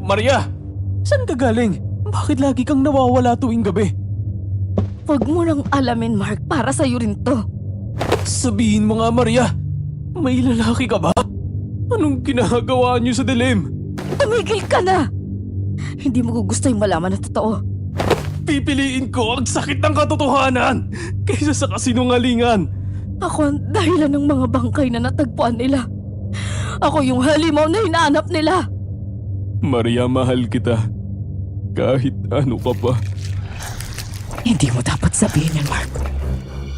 Maria! Saan ka galing? Bakit lagi kang nawawala tuwing gabi? Huwag mo nang alamin, Mark. Para sa'yo rin to. Sabihin mo nga, Maria. May lalaki ka ba? Anong ginagawa niyo sa dilim? Tumigil ka na! Hindi mo gusto yung malaman na totoo. Pipiliin ko ang sakit ng katotohanan kaysa sa kasinungalingan. Ako ang dahilan ng mga bangkay na natagpuan nila. Ako yung halimaw na hinahanap nila. Maria, mahal kita. Kahit ano ka pa. Hindi mo dapat sabihin yan, Mark.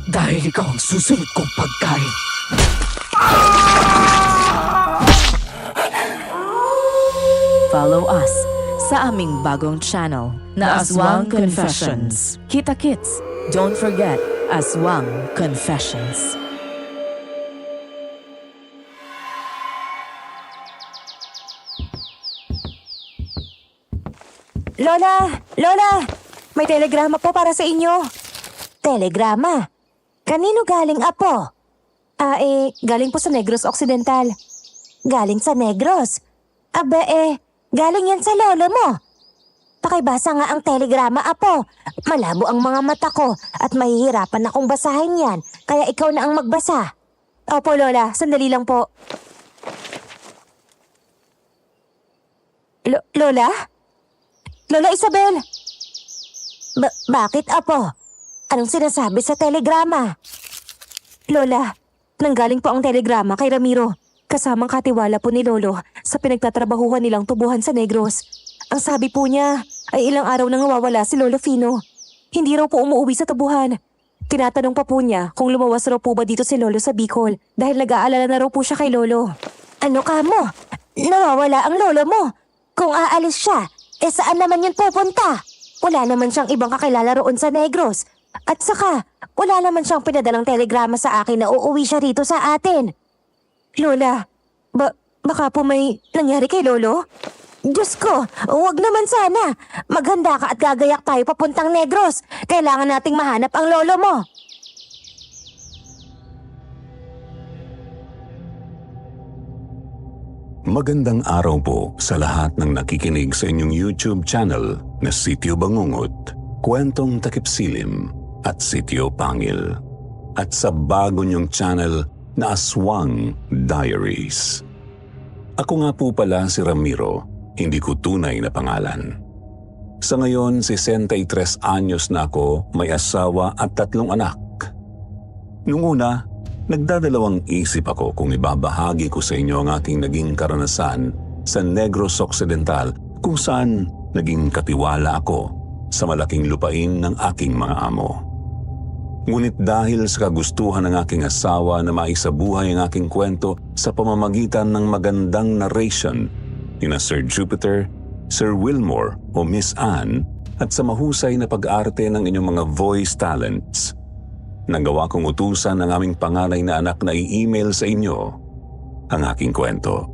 Dahil ikaw ang susunod kong pagkain. Follow us sa aming bagong channel na Aswang Confessions. Kita-kits, don't forget Aswang Confessions. Lola! Lola! May telegrama po para sa inyo. Telegrama? Kanino galing, apo? Galing po sa Negros Occidental. Galing sa Negros? Galing yan sa lolo mo. Pakibasa nga ang telegrama, apo. Malabo ang mga mata ko at mahihirapan akong basahin yan. Kaya ikaw na ang magbasa. Opo, Lola. Sandali lang po. Lola? Lola Isabel? Bakit, apo? Anong sinasabi sa telegrama? Lola, nanggaling po ang telegrama kay Ramiro. Kasamang katiwala po ni Lolo sa pinagtatrabahuhan nilang tubuhan sa Negros. Ang sabi po niya ay ilang araw nang nawawala si Lolo Fino. Hindi raw po umuwi sa tubuhan. Tinatanong pa po niya kung lumawas raw po ba dito si Lolo sa Bicol dahil nag-aalala na raw po siya kay Lolo. Ano ka mo? Nawawala ang Lolo mo. Kung aalis siya, saan naman yun pupunta? Wala naman siyang ibang kakilala roon sa Negros. At saka, wala naman siyang pinadalang telegrama sa akin na uuwi siya rito sa atin. Lola, baka po may nangyari kay Lolo? Diyos ko, huwag naman sana. Maghanda ka at gagayak tayo papuntang Negros. Kailangan nating mahanap ang lolo mo. Magandang araw po sa lahat ng nakikinig sa inyong YouTube channel na Sityo Bangungot, Kwentong Takipsilim at Sityo Pangil. At sa bago niyong channel na Aswang Diaries. Ako nga po pala si Ramiro, hindi ko tunay na pangalan. Sa ngayon, 63 anyos na ako, may asawa at 3 anak. Nung una, nagdadalawang isip ako kung ibabahagi ko sa inyo ang aking naging karanasan sa Negros Occidental kung saan naging katiwala ako sa malaking lupain ng aking mga amo. Ngunit dahil sa kagustuhan ng aking asawa na maisabuhay ang aking kwento sa pamamagitan ng magandang narration ni Sir Jupiter, Sir Wilmore o Miss Anne at sa mahusay na pag-arte ng inyong mga voice talents, nagawa kong utusan ng aming panganay na anak na i-email sa inyo ang aking kwento.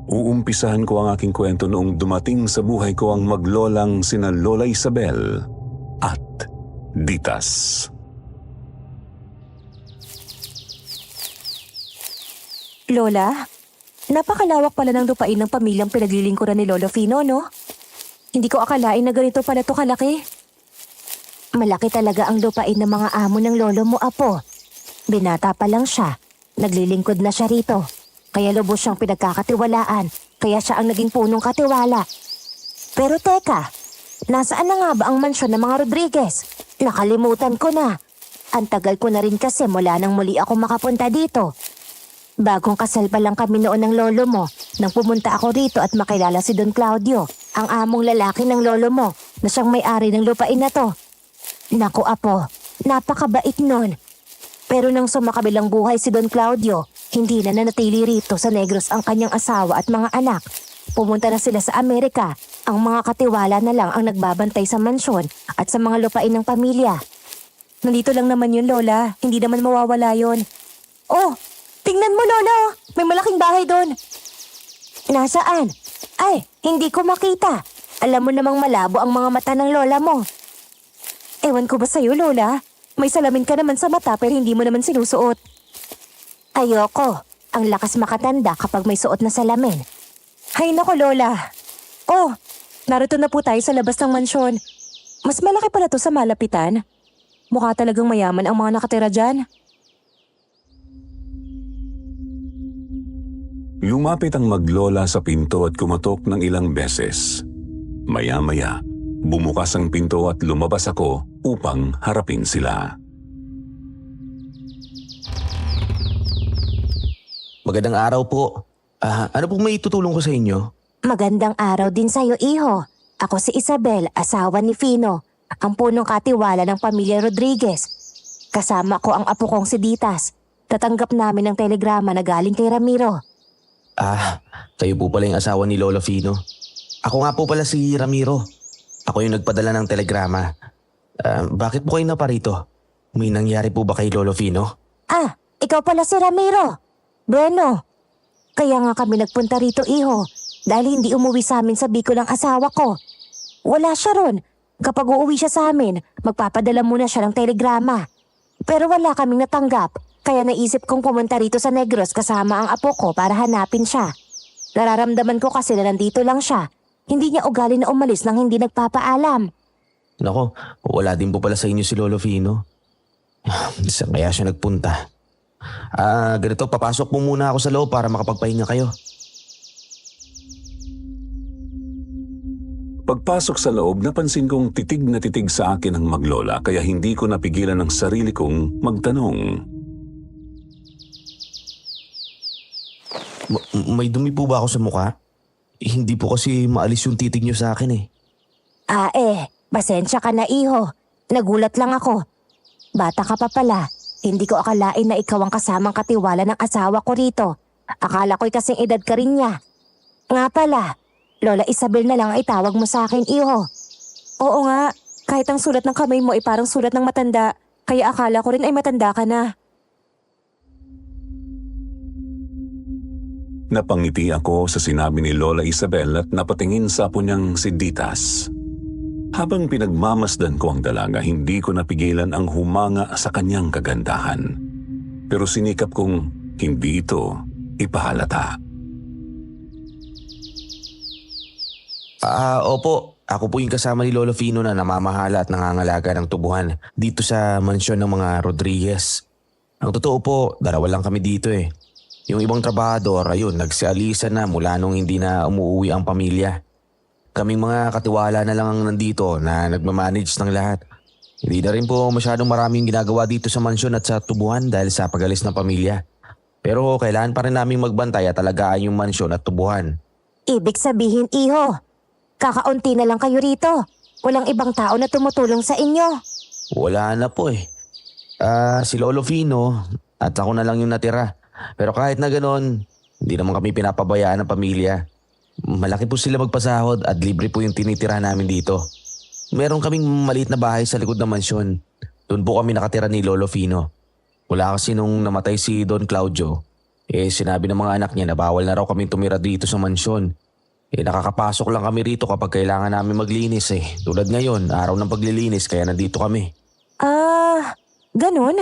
Uumpisahan ko ang aking kwento noong dumating sa buhay ko ang maglolang sina Lola Isabel at Ditas. Lola, napakalawak pala ng lupain ng pamilyang pinaglilingkuran ni Lolo Fino, no? Hindi ko akalain na ganito pala to kalaki. Malaki talaga ang lupain ng mga amo ng lolo mo, apo. Binata pa lang siya. Naglilingkod na siya rito. Kaya lubos siyang pinagkakatiwalaan. Kaya siya ang naging punong katiwala. Pero teka, nasaan na nga ba ang mansyon ng mga Rodriguez? Nakalimutan ko na. Ang tagal ko na rin kasi mula nang muli ako makapunta dito. Bagong kasal pa lang kami noon ng lolo mo nang pumunta ako rito at makilala si Don Claudio, ang among lalaki ng lolo mo na siyang may-ari ng lupain na to. Naku, apo, napakabait nun. Pero nang sumakabilang buhay si Don Claudio, hindi na nanatili rito sa Negros ang kanyang asawa at mga anak. Pumunta na sila sa Amerika. Ang mga katiwala na lang ang nagbabantay sa mansyon at sa mga lupain ng pamilya. Nandito lang naman yun, Lola. Hindi naman mawawala yun. Oh, tingnan mo, Lola. May malaking bahay doon. Nasaan? Ay, hindi ko makita. Alam mo namang malabo ang mga mata ng lola mo. Ewan ko ba sa'yo, Lola? May salamin ka naman sa mata pero hindi mo naman sinusuot. Ayoko. Ang lakas makatanda kapag may suot na salamin. Hay nako, Lola. Oh, narito na po tayo sa labas ng mansyon. Mas malaki pala to sa malapitan. Mukha talagang mayaman ang mga nakatira dyan. Lumapit ang maglola sa pinto at kumatok ng ilang beses. Maya-maya, bumukas ang pinto at lumabas ako upang harapin sila. Magandang araw po. Ano pong may tutulong ko sa inyo? Magandang araw din sa'yo, iho. Ako si Isabel, asawa ni Fino, ang punong katiwala ng pamilya Rodriguez. Kasama ko ang apo kong si Ditas. Tatanggap namin ng telegrama na galing kay Ramiro. Kayo po pala yung asawa ni Lolo Fino. Ako nga po pala si Ramiro. Ako yung nagpadala ng telegrama. Bakit po kayo naparito? May nangyari po ba kay Lolo Fino? Ikaw pala si Ramiro. Bueno, kaya nga kami nagpunta rito, iho. Dahil hindi umuwi sa amin sa Bicol ang asawa ko. Wala siya ron. Kapag uuwi siya sa amin, magpapadala muna siya ng telegrama. Pero wala kaming natanggap, kaya naisip kong pumunta rito sa Negros kasama ang apo ko para hanapin siya. Nararamdaman ko kasi na nandito lang siya. Hindi niya ugali na umalis nang hindi nagpapaalam. Nako, wala din po pala sa inyo si Lolo Fino. Saan kaya siya nagpunta? Ganito, papasok po muna ako sa loob para makapagpahinga kayo. Pagpasok sa loob, napansin kong titig na titig sa akin ang maglola kaya hindi ko napigilan ang sarili kong magtanong. May dumi po ba ako sa mukha? Hindi po kasi maalis yung titig niyo sa akin eh. Pasensya ka na, iho. Nagulat lang ako. Bata ka pa pala. Hindi ko akalain na ikaw ang kasamang katiwala ng asawa ko rito. Akala ko'y kasing edad ka rin niya. Nga pala, Lola Isabel na lang ay tawag mo sa akin, iho. Oo nga, kahit ang sulat ng kamay mo ay parang sulat ng matanda, kaya akala ko rin ay matanda ka na. Napangiti ako sa sinabi ni Lola Isabel at napatingin sa apo niyang si Ditas. Habang pinagmamasdan ko ang dalaga, hindi ko napigilan ang humanga sa kanyang kagandahan. Pero sinikap kong hindi ito ipahalata. Opo. Ako po yung kasama ni Lolo Fino na namamahala at nangangalaga ng tubuhan dito sa mansyon ng mga Rodriguez. Ang totoo po, dalawa lang kami dito eh. Yung ibang trabahador, ayun, nagsialisan na mula nung hindi na umuwi ang pamilya. Kaming mga katiwala na lang ang nandito na nagmamanage ng lahat. Hindi na rin po masyadong maraming ginagawa dito sa mansyon at sa tubuhan dahil sa pag-alis ng pamilya. Pero kailangan pa rin naming magbantay at alagaan yung mansyon at tubuhan. Ibig sabihin, iho, kakaunti na lang kayo rito. Walang ibang tao na tumutulong sa inyo. Wala na po eh. Si Lolo Fino at ako na lang yung natira. Pero kahit na ganon, hindi naman kami pinapabayaan ng pamilya. Malaki po sila magpasahod at libre po yung tinitira namin dito. Meron kaming maliit na bahay sa likod ng mansyon. Doon po kami nakatira ni Lolo Fino. Wala kasi nung namatay si Don Claudio, sinabi ng mga anak niya na bawal na raw kami tumira dito sa mansyon. Nakakapasok lang kami rito kapag kailangan namin maglinis eh. Tulad ngayon, araw ng paglilinis kaya nandito kami. Ganun?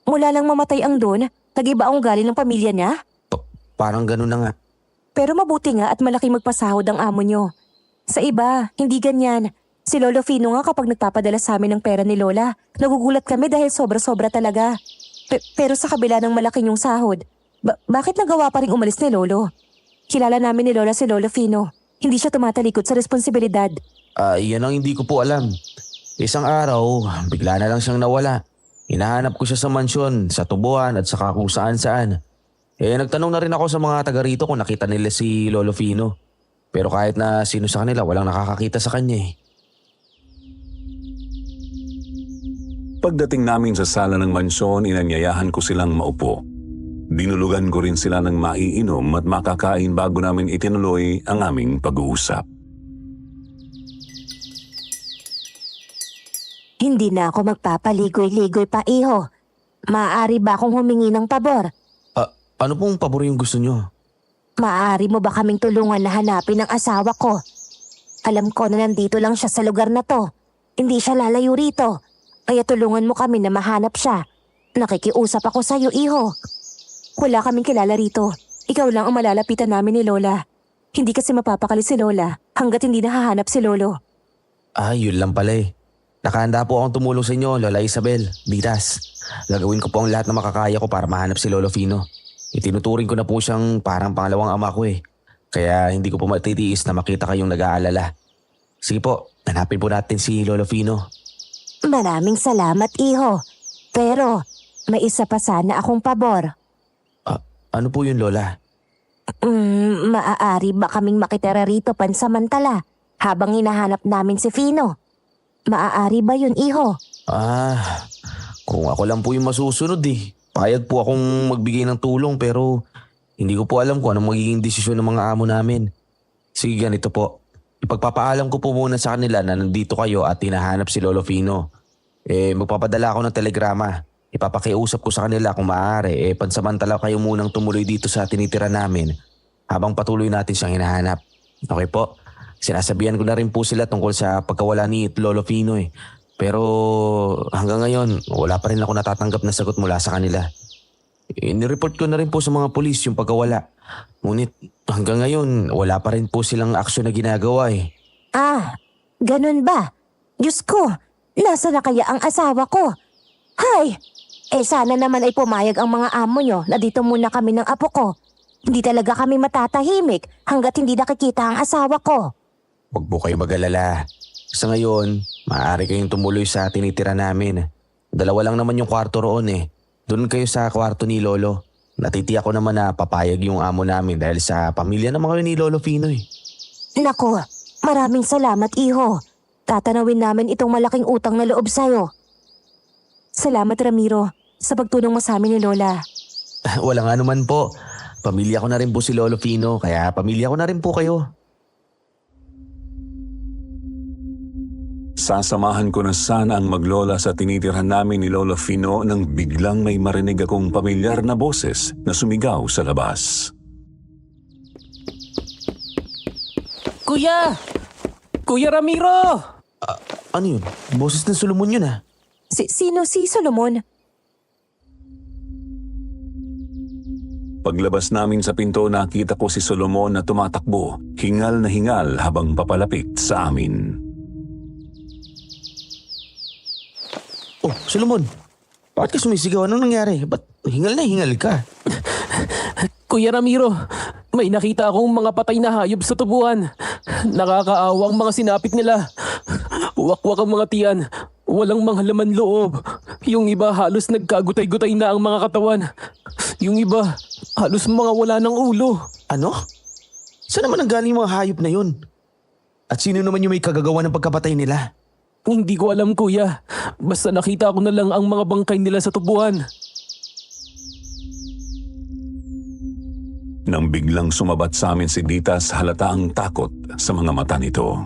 Mula lang mamatay ang Don, nag-iba ang ugali ng pamilya niya? Parang ganun na nga. Pero mabuti nga at malaki magpasahod ang amo nyo. Sa iba, hindi ganyan. Si Lolo Fino nga kapag nagpapadala sa amin ng pera ni Lola, nagugulat kami dahil sobra-sobra talaga. Pero sa kabila ng malaki yung sahod, bakit nagawa pa rin umalis ni Lolo? Kilala namin ni Lola si Lolo Fino. Hindi siya tumatalikod sa responsibilidad. Yan ang hindi ko po alam. Isang araw, bigla na lang siyang nawala. Hinahanap ko siya sa mansyon, sa tubuhan at saka kung saan-saan. Nagtanong na rin ako sa mga taga rito kung nakita nila si Lolo Fino. Pero kahit na sino sa kanila, walang nakakakita sa kanya eh. Pagdating namin sa sala ng mansyon, inanyayahan ko silang maupo. Dinulugan ko rin sila ng maiinom at makakain bago namin itinuloy ang aming pag-uusap. Hindi na ako magpapaligoy-ligoy pa, iho. Maaari ba akong humingi ng pabor? Ano pong pabor yung gusto nyo? Maaari mo ba kaming tulungan na hanapin ang asawa ko? Alam ko na nandito lang siya sa lugar na to. Hindi siya lalayo rito. Kaya tulungan mo kami na mahanap siya. Nakikiusap ako sa'yo, iho. Wala kaming kilala rito. Ikaw lang ang malalapitan namin ni Lola. Hindi kasi mapapakali si Lola hanggat hindi nahahanap si Lolo. Yun lang pala eh. Nakahanda po akong tumulong sa inyo, Lola Isabel, Ditas. Gagawin ko po ang lahat na makakaya ko para mahanap si Lolo Fino. Itinuturing ko na po siyang parang pangalawang ama ko eh. Kaya hindi ko po matitiis na makita kayong nag-aalala. Sige po, hanapin po natin si Lolo Fino. Maraming salamat, iho. Pero may isa pa sana akong pabor. Ano po yun, Lola? Maaari ba kaming makitira rito pansamantala habang hinahanap namin si Fino? Maaari ba yun, iho? Kung ako lang po yung masusunod eh. Payag po akong magbigay ng tulong pero hindi ko po alam kung anong magiging desisyon ng mga amo namin. Sige, ganito po. Ipagpapaalam ko po muna sa kanila na nandito kayo at hinahanap si Lolo Fino. Magpapadala ako ng telegrama. Ipapakiusap ko sa kanila kung maaari. Pansamantala kayo munang tumuloy dito sa tinitira namin habang patuloy natin siyang hinahanap. Okay po? Sinasabihan ko na rin po sila tungkol sa pagkawala ni Lolo Fino eh. Pero hanggang ngayon, wala pa rin ako natatanggap na sagot mula sa kanila. Nireport ko na rin po sa mga pulis yung pagkawala. Ngunit hanggang ngayon, wala pa rin po silang aksyon na ginagawa eh. Ganun ba? Diyos ko, nasa na kaya ang asawa ko? Hay! Sana naman ay pumayag ang mga amo nyo na dito muna kami ng apo ko. Hindi talaga kami matatahimik hanggat hindi nakikita ang asawa ko. Huwag po kayo mag-alala. Sa ngayon, maaari kayong tumuloy sa tinitira namin. 2 lang naman yung kwarto roon eh. Doon kayo sa kwarto ni Lolo. Natitiyak ko naman na papayag yung amo namin dahil sa pamilya naman kayo ni Lolo Fino eh. Nako, maraming salamat, iho. Tatanawin namin itong malaking utang na loob sa'yo. Salamat, Ramiro, sa pagtulong mo sa amin ni Lola. Walang anuman po. Pamilya ko na rin po si Lolo Fino kaya pamilya ko na rin po kayo. Sasamahan ko na sana ang maglola sa tinitirhan namin ni Lolo Fino nang biglang may marinig akong pamilyar na boses na sumigaw sa labas. Kuya! Kuya Ramiro! Ano yun? Boses ng Solomon yun ah. Sino si Solomon? Paglabas namin sa pinto, nakita ko si Solomon na tumatakbo, hingal na hingal habang papalapit sa amin. Oh, Solomon. Bakit ka sumisigaw? Anong nangyari? Ba't hingal na hingal ka? Kuya Ramiro, may nakita akong mga patay na hayop sa tubuan. Nakakaawa ang mga sinapit nila. Wakwak ang mga tiyan. Walang mga laman loob. Yung iba halos nagkagutay-gutay na ang mga katawan. Yung iba halos mga wala ng ulo. Ano? Saan naman ang galing mga hayop na yun? At sino naman yung may kagagawa ng pagkapatay nila? Hindi ko alam, kuya. Basta nakita ko na lang ang mga bangkay nila sa tubuan. Nang biglang sumabat sa amin si Ditas, halata ang takot sa mga mata nito.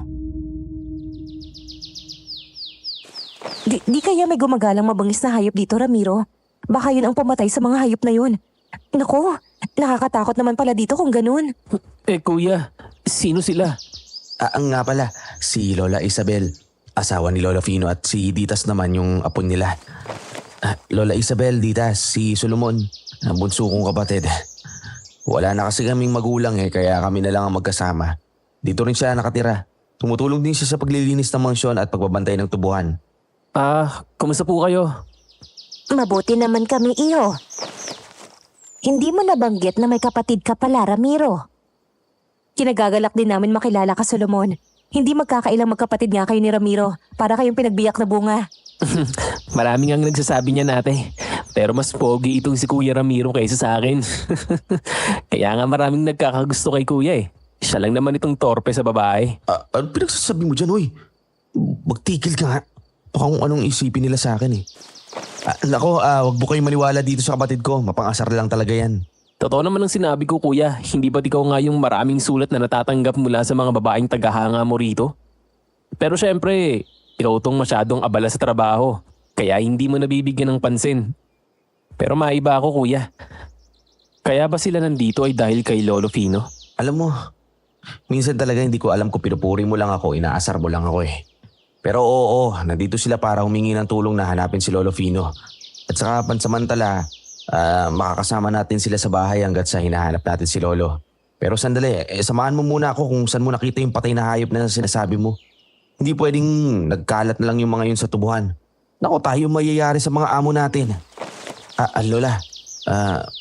Di kaya may gumagalang mabangis na hayop dito, Ramiro? Baka yun ang pumatay sa mga hayop na yun. Naku, nakakatakot naman pala dito kung ganun. Kuya, sino sila? Ang nga pala, si Lola Isabel. Asawa ni Lolo Fino at si Ditas naman yung apo nila. Lola Isabel, Ditas, si Solomon, ang bunso kong kapatid. Wala na kasi kaming magulang kaya kami na lang ang magkasama. Dito rin siya nakatira. Tumutulong din siya sa paglilinis ng mansyon at pagbabantay ng tubuhan. Kumusta po kayo? Mabuti naman kami, iho. Hindi mo nabanggit na may kapatid ka pala, Ramiro. Kinagagalak din namin makilala ka, Solomon. Hindi magkakailang magkapatid nga kayo ni Ramiro para kayong pinagbiyak na bunga. Maraming ang nagsasabi niya nate. Pero mas pogi itong si Kuya Ramiro kaysa sa akin. Kaya nga maraming nagkakagusto kay Kuya eh. Siya lang naman itong torpe sa babae. Ano pinagsasabi mo dyan, oy? Magtigil ka nga. Baka kung anong isipin nila sa akin eh. Wag mo kayong maniwala dito sa kapatid ko. Mapang-asar lang talaga yan. Totoo naman ang sinabi ko, kuya. Hindi ba't ikaw nga yung maraming sulat na natatanggap mula sa mga babaeng tagahanga mo rito? Pero syempre, ikaw tong masyadong abala sa trabaho. Kaya hindi mo nabibigyan ng pansin. Pero maiba ako, kuya. Kaya ba sila nandito ay dahil kay Lolo Fino? Alam mo, minsan talaga hindi ko alam kung pinupuri mo lang ako, inaasar mo lang ako eh. Pero oo, nandito sila para humingi ng tulong na hanapin si Lolo Fino. At saka pansamantala, makakasama natin sila sa bahay hanggat sa hinahanap natin si Lolo. Pero sandali, samahan mo muna ako kung saan mo nakita yung patay na hayop na sinasabi mo. Hindi pwedeng nagkalat na lang yung mga yun sa tubuhan. Nako, tayo mayayari sa mga amo natin. Lola,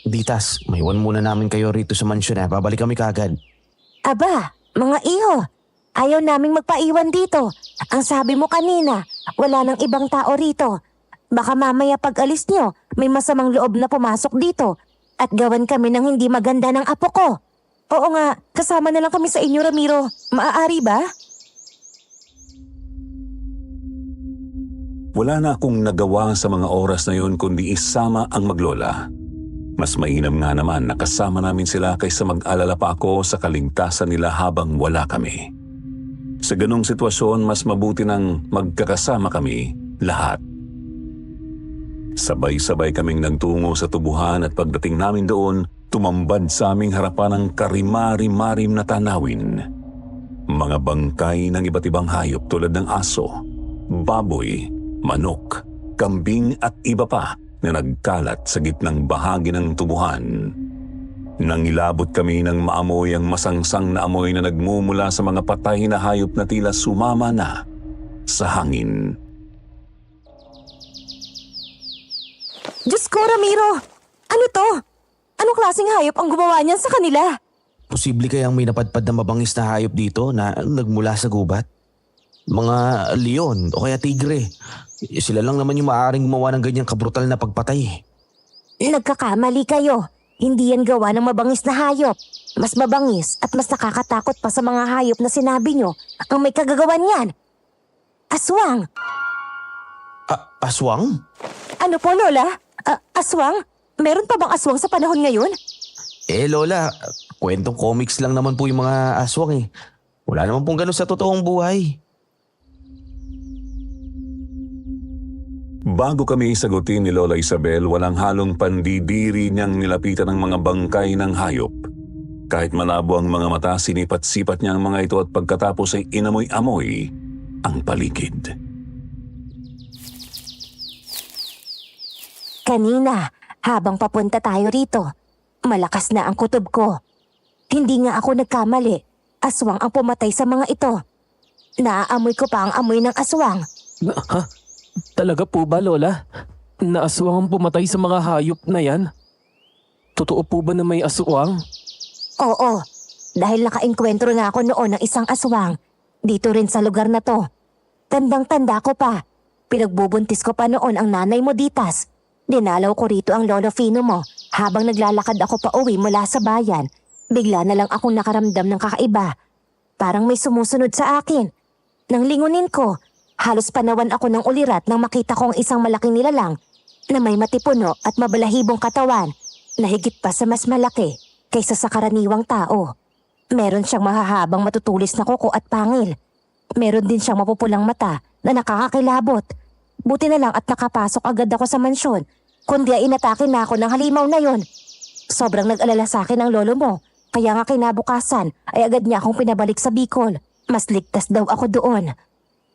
Ditas, maiwan muna namin kayo rito sa mansyon ha. Babalik kami kagad. Aba, mga iho, ayaw naming magpaiwan dito. Ang sabi mo kanina, wala nang ibang tao rito. Baka mamaya pag alis nyo, may masamang loob na pumasok dito at gawan kami ng hindi maganda ng apo ko. Oo nga, kasama na lang kami sa inyo, Ramiro. Maaari ba? Wala na akong nagawa sa mga oras na yun kundi isama ang maglola. Mas mainam nga naman na kasama namin sila kaysa mag-alala pa ako sa kaligtasan nila habang wala kami. Sa ganong sitwasyon, mas mabuti nang magkakasama kami lahat. Sabay-sabay kaming nagtungo sa tubuhan at pagdating namin doon, tumambad sa aming harapan ang karimari-marim na tanawin. Mga bangkay ng iba't ibang hayop tulad ng aso, baboy, manok, kambing at iba pa na nagkalat sa gitnang bahagi ng tubuhan. Nangilabot kami ng maamoy ang masangsang na amoy na nagmumula sa mga patay na hayop na tila sumama na sa hangin. Diyos ko, Ramiro! Ano to? Anong klaseng hayop ang gumawa niyan sa kanila? Posible kayang may napadpad na mabangis na hayop dito na nagmula sa gubat? Mga leon o kaya tigre. Sila lang naman yung maaaring gumawa ng ganyang kabrutal na pagpatay. Nagkakamali kayo. Hindi yan gawa ng mabangis na hayop. Mas mabangis at mas nakakatakot pa sa mga hayop na sinabi nyo ang may kagagawan yan. Aswang! Aswang? Ano po, Lola? Aswang? Meron pa bang aswang sa panahon ngayon? Lola, kwentong comics lang naman po yung mga aswang eh. Wala naman pong ganun sa totoong buhay. Bago kami sagutin ni Lola Isabel, walang halong pandidiri niyang nilapitan ng mga bangkay ng hayop. Kahit malabo ang mga mata, sinipat-sipat niya ang mga ito at pagkatapos ay inamoy-amoy ang paligid. Kanina, habang papunta tayo rito, malakas na ang kutob ko. Hindi nga ako nagkamali. Aswang ang pumatay sa mga ito. Naaamoy ko pa ang amoy ng aswang. Ha? Talaga po ba, Lola? Naaswang ang pumatay sa mga hayop na yan? Totoo po ba na may aswang? Oo, dahil nakaengkwentro na ako noon ng isang aswang. Dito rin sa lugar na to. Tandang-tanda ko pa. Pinagbubuntis ko pa noon ang nanay mo, Ditas. Dinalaw ko rito ang lolo Fino mo. Habang naglalakad ako pa uwi mula sa bayan, bigla na lang akong nakaramdam ng kakaiba. Parang may sumusunod sa akin. Nang lingunin ko, halos panawan ako ng ulirat nang makita kong isang malaking nilalang na may matipuno at mabalahibong katawan na higit pa sa mas malaki kaysa sa karaniwang tao. Meron siyang mahahabang matutulis na kuko at pangil. Meron din siyang mapupulang mata na nakakakilabot. Buti na lang at nakapasok agad ako sa mansyon, kundi ay inatake na ako ng halimaw na yon. Sobrang nag-alala sa akin ang lolo mo, kaya nga kinabukasan ay agad niya akong pinabalik sa Bicol. Mas ligtas daw ako doon.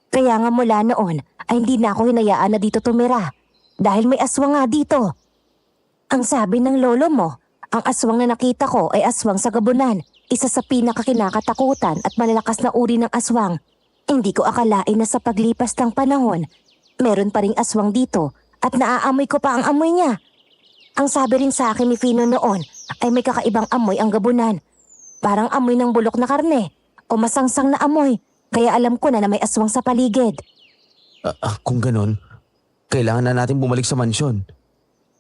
Kaya nga mula noon ay hindi na ako hinayaan na dito tumira dahil may aswang nga dito. Ang sabi ng lolo mo, ang aswang na nakita ko ay aswang sa gabunan, isa sa pinakakinakatakutan at malalakas na uri ng aswang. Hindi ko akalain na sa paglipas ng panahon, meron pa ring aswang dito at naaamoy ko pa ang amoy niya. Ang sabi rin sa akin ni Fino noon ay may kakaibang amoy ang gabunan. Parang amoy ng bulok na karne o masangsang na amoy. Kaya alam ko na may aswang sa paligid. Kung ganun, kailangan na natin bumalik sa mansyon.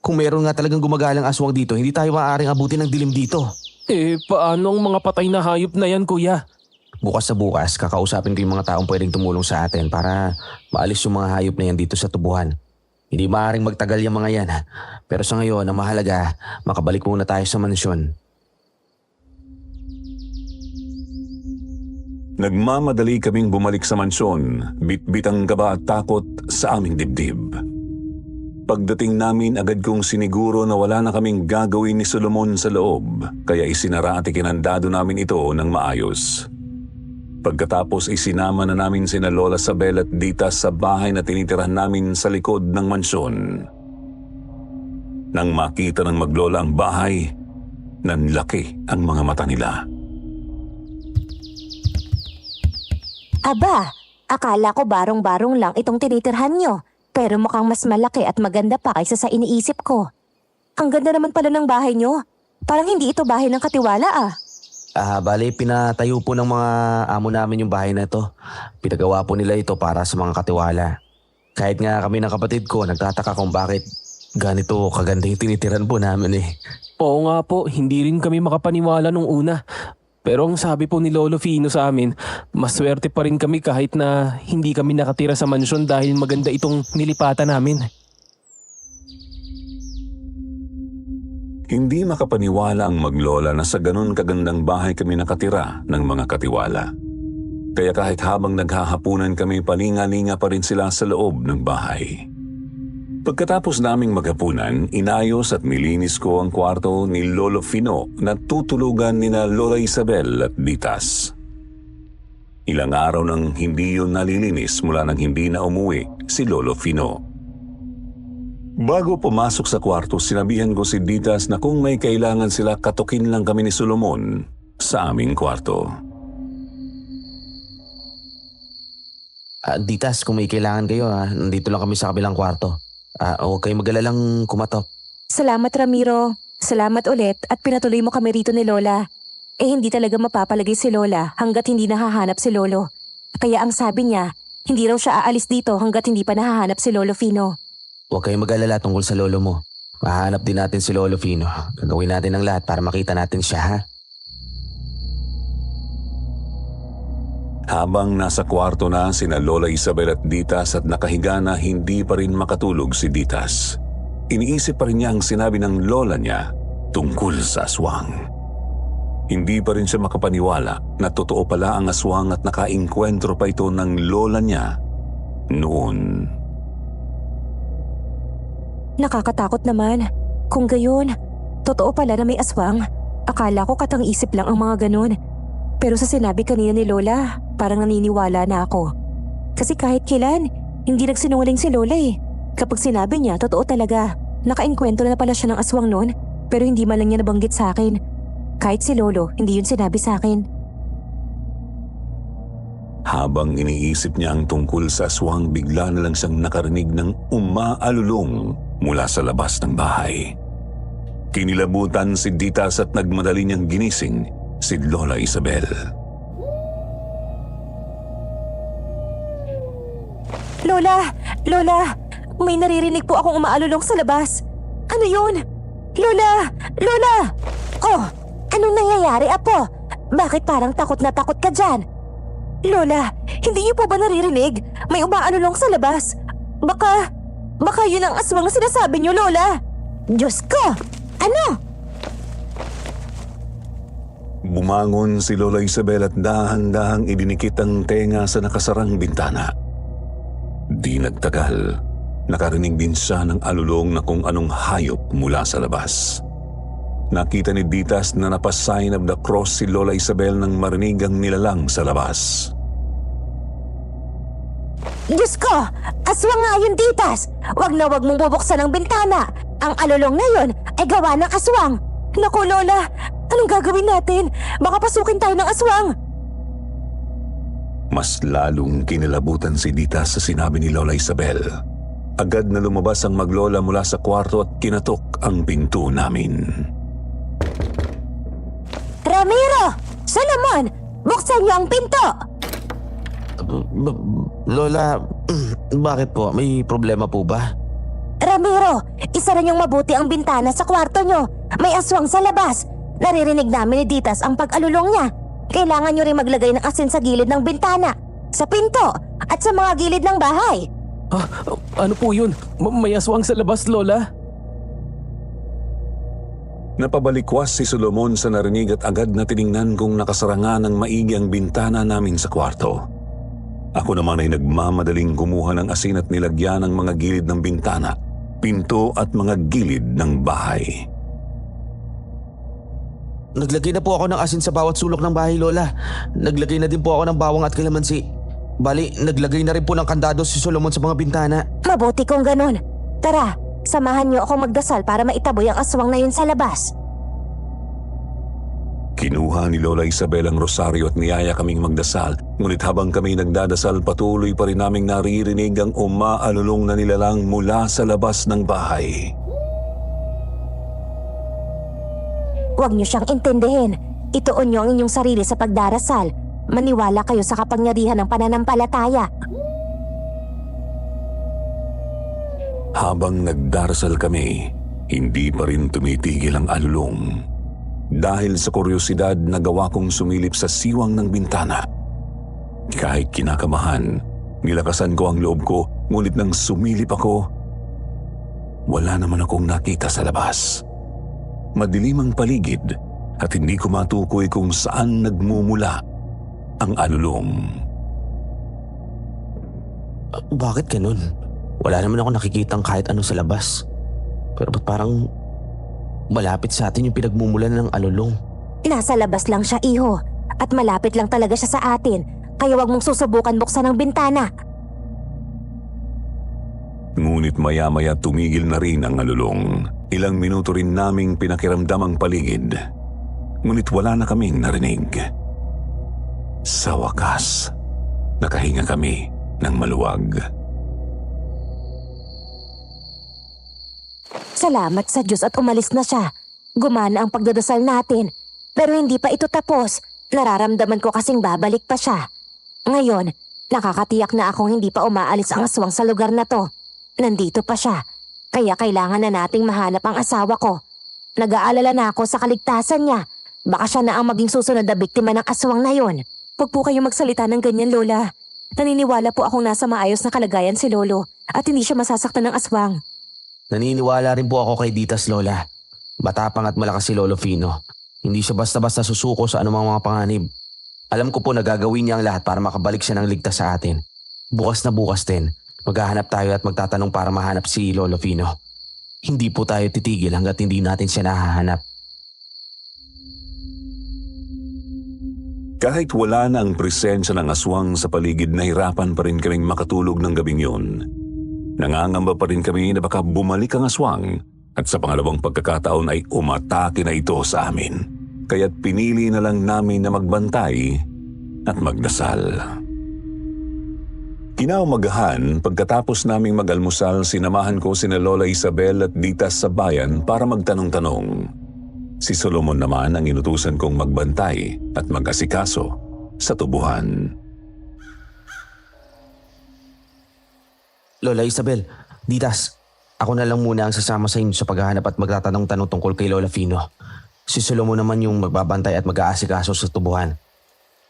Kung meron nga talagang gumagalang aswang dito, hindi tayo maaaring abutin ng dilim dito. Paano ang mga patay na hayop na yan, kuya? Bukas sa bukas, kakausapin ko yung mga taong pwedeng tumulong sa atin para maalis yung mga hayop na yan dito sa tubuhan. Hindi maaaring magtagal yung mga yan. Pero sa ngayon, ang mahalaga, makabalik muna tayo sa mansyon. Nagmamadali kaming bumalik sa mansyon, bit-bit ang gaba at takot sa aming dibdib. Pagdating namin, agad kong siniguro na wala na kaming gagawin ni Solomon sa loob, kaya isinara at ikinandado namin ito ng maayos. Pagkatapos isinama na namin sina Lola Sabel at Ditas sa bahay na tinitirahan namin sa likod ng mansyon. Nang makita ng maglola ang bahay, nanlaki ang mga mata nila. Aba, akala ko barong-barong lang itong tinitirhan nyo. Pero mukhang mas malaki at maganda pa kaysa sa iniisip ko. Ang ganda naman pala ng bahay nyo. Parang hindi ito bahay ng katiwala ah. Bali, pinatayo po ng mga amo namin yung bahay na ito. Pinagawa po nila ito para sa mga katiwala. Kahit nga kami ng kapatid ko, nagtataka kung bakit ganito kaganda yung tinitiran po namin eh. Oo nga po, hindi rin kami makapaniwala nung una. Pero ang sabi po ni Lolo Fino sa amin, maswerte pa rin kami kahit na hindi kami nakatira sa mansyon dahil maganda itong nilipatan namin. Hindi makapaniwala ang maglola na sa ganun kagandang bahay kami nakatira ng mga katiwala. Kaya kahit habang naghahapunan kami, palinga-linga pa rin sila sa loob ng bahay. Pagkatapos naming maghapunan, inayos at nilinis ko ang kwarto ni Lolo Fino na tutulugan nina Lola Isabel at Ditas. Ilang araw nang hindi yun nalilinis mula nang hindi na umuwi si Lolo Fino. Bago pumasok sa kwarto, sinabihan ko si Ditas na kung may kailangan sila, katukin lang kami ni Solomon sa aming kwarto. Ditas, kung may kailangan kayo, nandito lang kami sa kabilang kwarto. Huwag kayong mag-alalang kumatok. Salamat Ramiro. Salamat ulit at pinatuloy mo kami rito ni Lola. Hindi talaga mapapalagay si Lola hanggat hindi nahahanap si Lolo. Kaya ang sabi niya, hindi raw siya aalis dito hanggat hindi pa nahahanap si Lolo Fino. Huwag kayong mag-alala tungkol sa lolo mo. Mahanap din natin si Lolo Fino. Gagawin natin ang lahat para makita natin siya, ha? Habang nasa kwarto na sina Lola Isabel at Ditas at nakahiga na, hindi pa rin makatulog si Ditas. Iniisip pa rin niya ang sinabi ng lola niya tungkol sa aswang. Hindi pa rin siya makapaniwala na totoo pala ang aswang at nakainkwentro pa ito ng lola niya noon. Nakakatakot naman. Kung gayon, totoo pala na may aswang. Akala ko katang-isip lang ang mga ganon. Pero sa sinabi kanina ni Lola, parang naniniwala na ako. Kasi kahit kailan, hindi nagsinungaling si Lola eh. Kapag sinabi niya, totoo talaga. Nakainkwentro na pala siya ng aswang noon, pero hindi man lang niya nabanggit sa akin. Kahit si Lolo, hindi yun sinabi sa akin. Habang iniisip niya ang tungkol sa aswang, bigla na lang siyang nakarinig ng umaalulong mula sa labas ng bahay. Kinilabutan si Ditas at nagmadali niyang ginising si Lola Isabel. Lola! Lola! May naririnig po akong umaalulong sa labas. Ano yun? Lola! Lola! Oh! Anong nangyayari, Apo? Bakit parang takot na takot ka dyan? Lola, hindi niyo po ba naririnig? May umaalulong sa labas. Baka yun ang aswang na sinasabi niyo, Lola. Diyos ko! Ano? Bumangon si Lola Isabel at dahan-dahang idinikit ang tenga sa nakasarang bintana. Di nagtagal, nakarinig din siya ng alulong na kung anong hayop mula sa labas. Nakita ni Ditas na napa-sign of the cross si Lola Isabel nang marinig ang nilalang sa labas. Diyos ko! Aswang nga yun, Ditas! Wag na wag mong bubuksan ang bintana! Ang alulong na yun ay gawa ng aswang! Naku, Lola! Anong gagawin natin? Baka pasukin tayo ng aswang! Mas lalong kinilabutan si Ditas sa sinabi ni Lola Isabel. Agad na lumabas ang maglola mula sa kwarto at kinatok ang pinto namin. Ramiro! Solomon! Buksan niyo ang pinto! Lola, bakit po? May problema po ba? Ramiro! Isara niyong mabuti ang bintana sa kwarto niyo! May aswang sa labas! Naririnig namin ni Ditas ang pag-alulong niya. Kailangan niyo rin maglagay ng asin sa gilid ng bintana, sa pinto, at sa mga gilid ng bahay. Ano po yun? May aswang sa labas, Lola? Napabalikwas si Solomon sa narinig at agad na tiningnan kung nakasaranga ng maigi ang bintana namin sa kwarto. Ako naman ay nagmamadaling kumuha ng asin at nilagyan ng mga gilid ng bintana, pinto at mga gilid ng bahay. Naglagay na po ako ng asin sa bawat sulok ng bahay, Lola. Naglagay na din po ako ng bawang at kalamansi. Bali, naglagay na rin po ng kandado si Solomon sa mga bintana. Mabuti kung ganun. Tara, samahan niyo ako magdasal para maitaboy ang aswang na yun sa labas. Kinuha ni Lola Isabel ang rosaryo at niyaya kaming magdasal. Ngunit habang kami nagdadasal, patuloy pa rin naming naririnig ang umaalulong na nilalang mula sa labas ng bahay. Huwag niyo siyang intindihin. Ituon niyo ang inyong sarili sa pagdarasal. Maniwala kayo sa kapangyarihan ng pananampalataya. Habang nagdarasal kami, hindi pa rin tumitigil ang alulong. Dahil sa kuryosidad, nagawa kong sumilip sa siwang ng bintana. Kahit kinakamahan, nilakasan ko ang loob ko, ngunit nang sumilip ako, wala naman akong nakita sa labas. Madilim ang paligid at hindi ko matukoy kung saan nagmumula ang alulong. Bakit ganun? Wala naman ako nakikitang kahit ano sa labas. Pero ba't parang malapit sa atin yung pinagmumulan ng alulong? Nasa labas lang siya, iho. At malapit lang talaga siya sa atin. Kaya wag mong susubukan buksan ang bintana. Ngunit maya-maya tumigil na rin ang alulong. Ilang minuto rin naming pinakiramdam ang paligid. Ngunit wala na kaming narinig. Sa wakas, nakahinga kami ng maluwag. Salamat sa Diyos at umalis na siya. Gumana ang pagdadasal natin. Pero hindi pa ito tapos. Nararamdaman ko kasing babalik pa siya. Ngayon, nakakatiyak na akong hindi pa umaalis ang aswang sa lugar na to. Nandito pa siya. Kaya kailangan na nating mahanap ang asawa ko. Nag-aalala na ako sa kaligtasan niya. Baka siya na ang maging susunod na biktima ng aswang na yon. Huwag po kayong magsalita ng ganyan, Lola. Naniniwala po akong nasa maayos na kalagayan si Lolo at hindi siya masasaktan ng aswang. Naniniwala rin po ako kay Ditas, Lola. Matapang at malakas si Lolo Fino. Hindi siya basta-basta susuko sa anumang mga panganib. Alam ko po na gagawin niya ang lahat para makabalik siya ng ligtas sa atin. Bukas na bukas din, maghahanap tayo at magtatanong para mahanap si Lolo Fino. Hindi po tayo titigil hanggat hindi natin siya nahahanap. Kahit wala na ang presensya ng aswang sa paligid, nahirapan pa rin kaming makatulog ng gabing yun. Nangangamba pa rin kami na baka bumalik ang aswang at sa pangalawang pagkakataon ay umatake na ito sa amin. Kaya't pinili na lang namin na magbantay at magdasal. Kinaumagahan, pagkatapos naming mag-almusal, sinamahan ko sina Lola Isabel at Ditas sa bayan para magtanong-tanong. Si Solomon naman ang inutusan kong magbantay at mag-asikaso sa tubuhan. Lola Isabel, Ditas, ako na lang muna ang sasama sa inyo sa paghahanap at magtatanong-tanong tungkol kay Lola Fino. Si Solomon naman yung magbabantay at mag-aasikaso sa tubuhan.